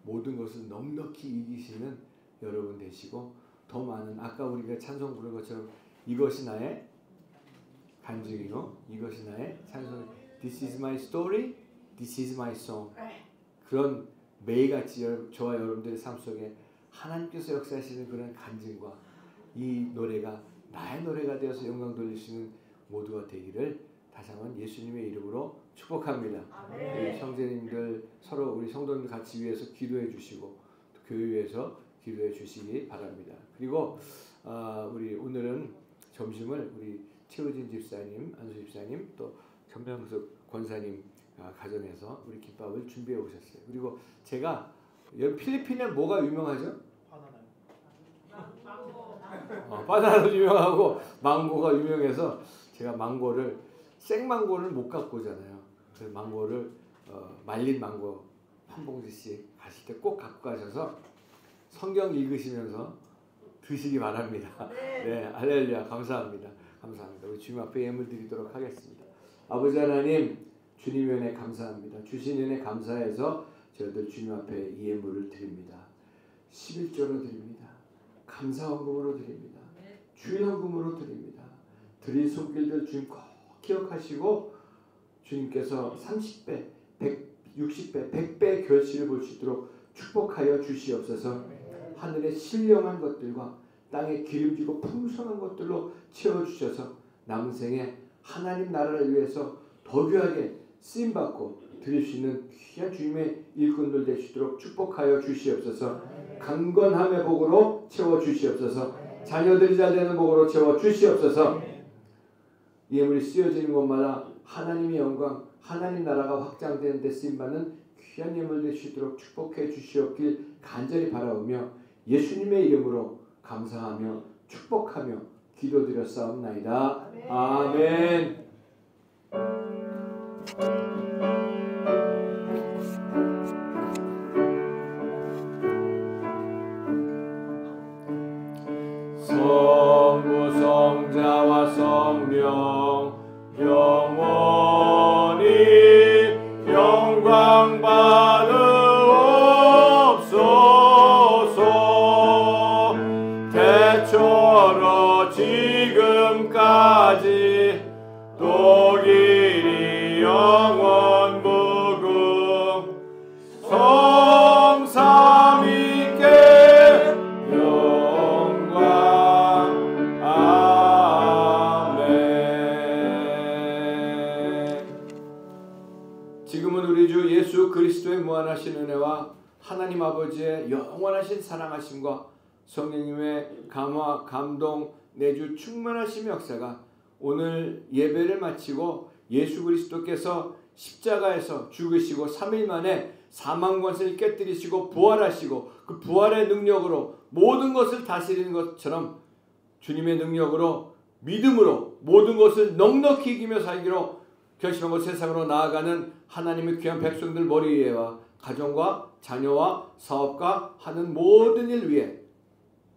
S1: 모든 것을 넉넉히 이기시는 여러분 되시고 더 많은 아까 우리가 찬송 부른 것처럼 이것이 나의 간증이요 이것이 나의 찬송 This is my story, this is my song 그런 매일같이 저와 여러분들의 삶 속에 하나님께서 역사하시는 그런 간증과 이 노래가 나의 노래가 되어서 영광 돌리시는 모두가 되기를 다시 한번 예수님의 이름으로 축복합니다. 우리 형제님들 서로 우리 성도님들 같이 위해서 기도해 주시고 또 교회 위해서 기도해 주시기 바랍니다. 그리고 우리 오늘은 점심을 우리 최우진 집사님, 안수 집사님 또 경명석 권사님 가정에서 우리 김밥을 준비해 오셨어요. 그리고 제가 여기 필리핀에 뭐가 유명하죠? 바나나도 유명하고 망고가 유명해서 제가 망고를 생망고를 못 갖고 오잖아요. 그래서 망고를 말린 망고 한 봉지씩 가실 때 꼭 갖고 가셔서 성경 읽으시면서 드시기 바랍니다. 네, 할렐루야. 감사합니다. 감사합니다. 우리 주님 앞에 예물 드리도록 하겠습니다. 아버지 하나님, 주님의 은혜 감사합니다. 주신 은혜 감사해서 저희들 주님 앞에 이 예물을 드립니다. 11조로 드립니다. 감사헌금으로 드립니다. 주현금으로 드립니다. 드린 손길들 주님 꼭 기억하시고 주님께서 30배, 160배, 100배 결실을 볼 수 있도록 축복하여 주시옵소서. 하늘의 신령한 것들과 땅에 기름지고 풍성한 것들로 채워주셔서 남은 생에 하나님 나라를 위해서 더 귀하게 쓰임받고 드릴 수 있는 귀한 주님의 일꾼들 되시도록 축복하여 주시옵소서. 강건함의 복으로 채워주시옵소서. 자녀들이 잘되는 복으로 채워주시옵소서. 예물이 쓰여지는 곳마다 하나님의 영광, 하나님 나라가 확장되는 데 쓰임받는 귀한 예물 되시도록 축복해 주시옵길 간절히 바라오며 예수님의 이름으로 감사하며 축복하며 기도드렸사옵나이다. 아멘.
S4: 성부 성자와 성령 영원히 영광 받으옵소서. 대처로 지금까지 또 길이 영원 무궁 성삼위께
S1: 지금은 우리 주 예수 그리스도의 무한하신 은혜와 하나님 아버지의 영원하신 사랑하심과 성령님의 감화, 감동, 내주 충만하심 역사가 오늘 예배를 마치고 예수 그리스도께서 십자가에서 죽으시고 3일 만에 사망 권세를 깨뜨리시고 부활하시고 그 부활의 능력으로 모든 것을 다스리는 것처럼 주님의 능력으로 믿음으로 모든 것을 넉넉히 이기며 살기로 결심하고 세상으로 나아가는 하나님의 귀한 백성들 머리 위에와 가정과 자녀와 사업과 하는 모든 일 위에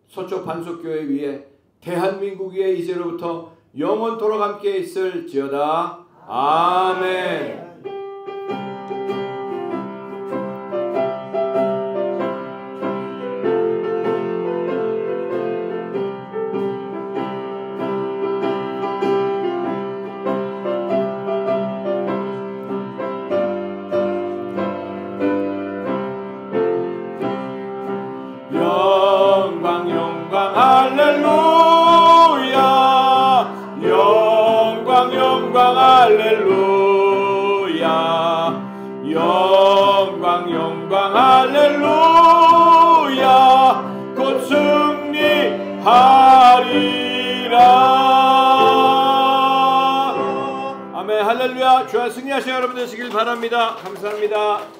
S1: 서초 반석교회 위에 대한민국 위에 이제로부터 영원토록 함께 있을지어다. 아멘.
S4: 영광 영광 할렐루야. 영광 영광 할렐루야. 영광 영광 할렐루야. 곧 승리하리라. 아멘. 할렐루야. 주와 승리하시는 여러분 되시길 바랍니다. 감사합니다.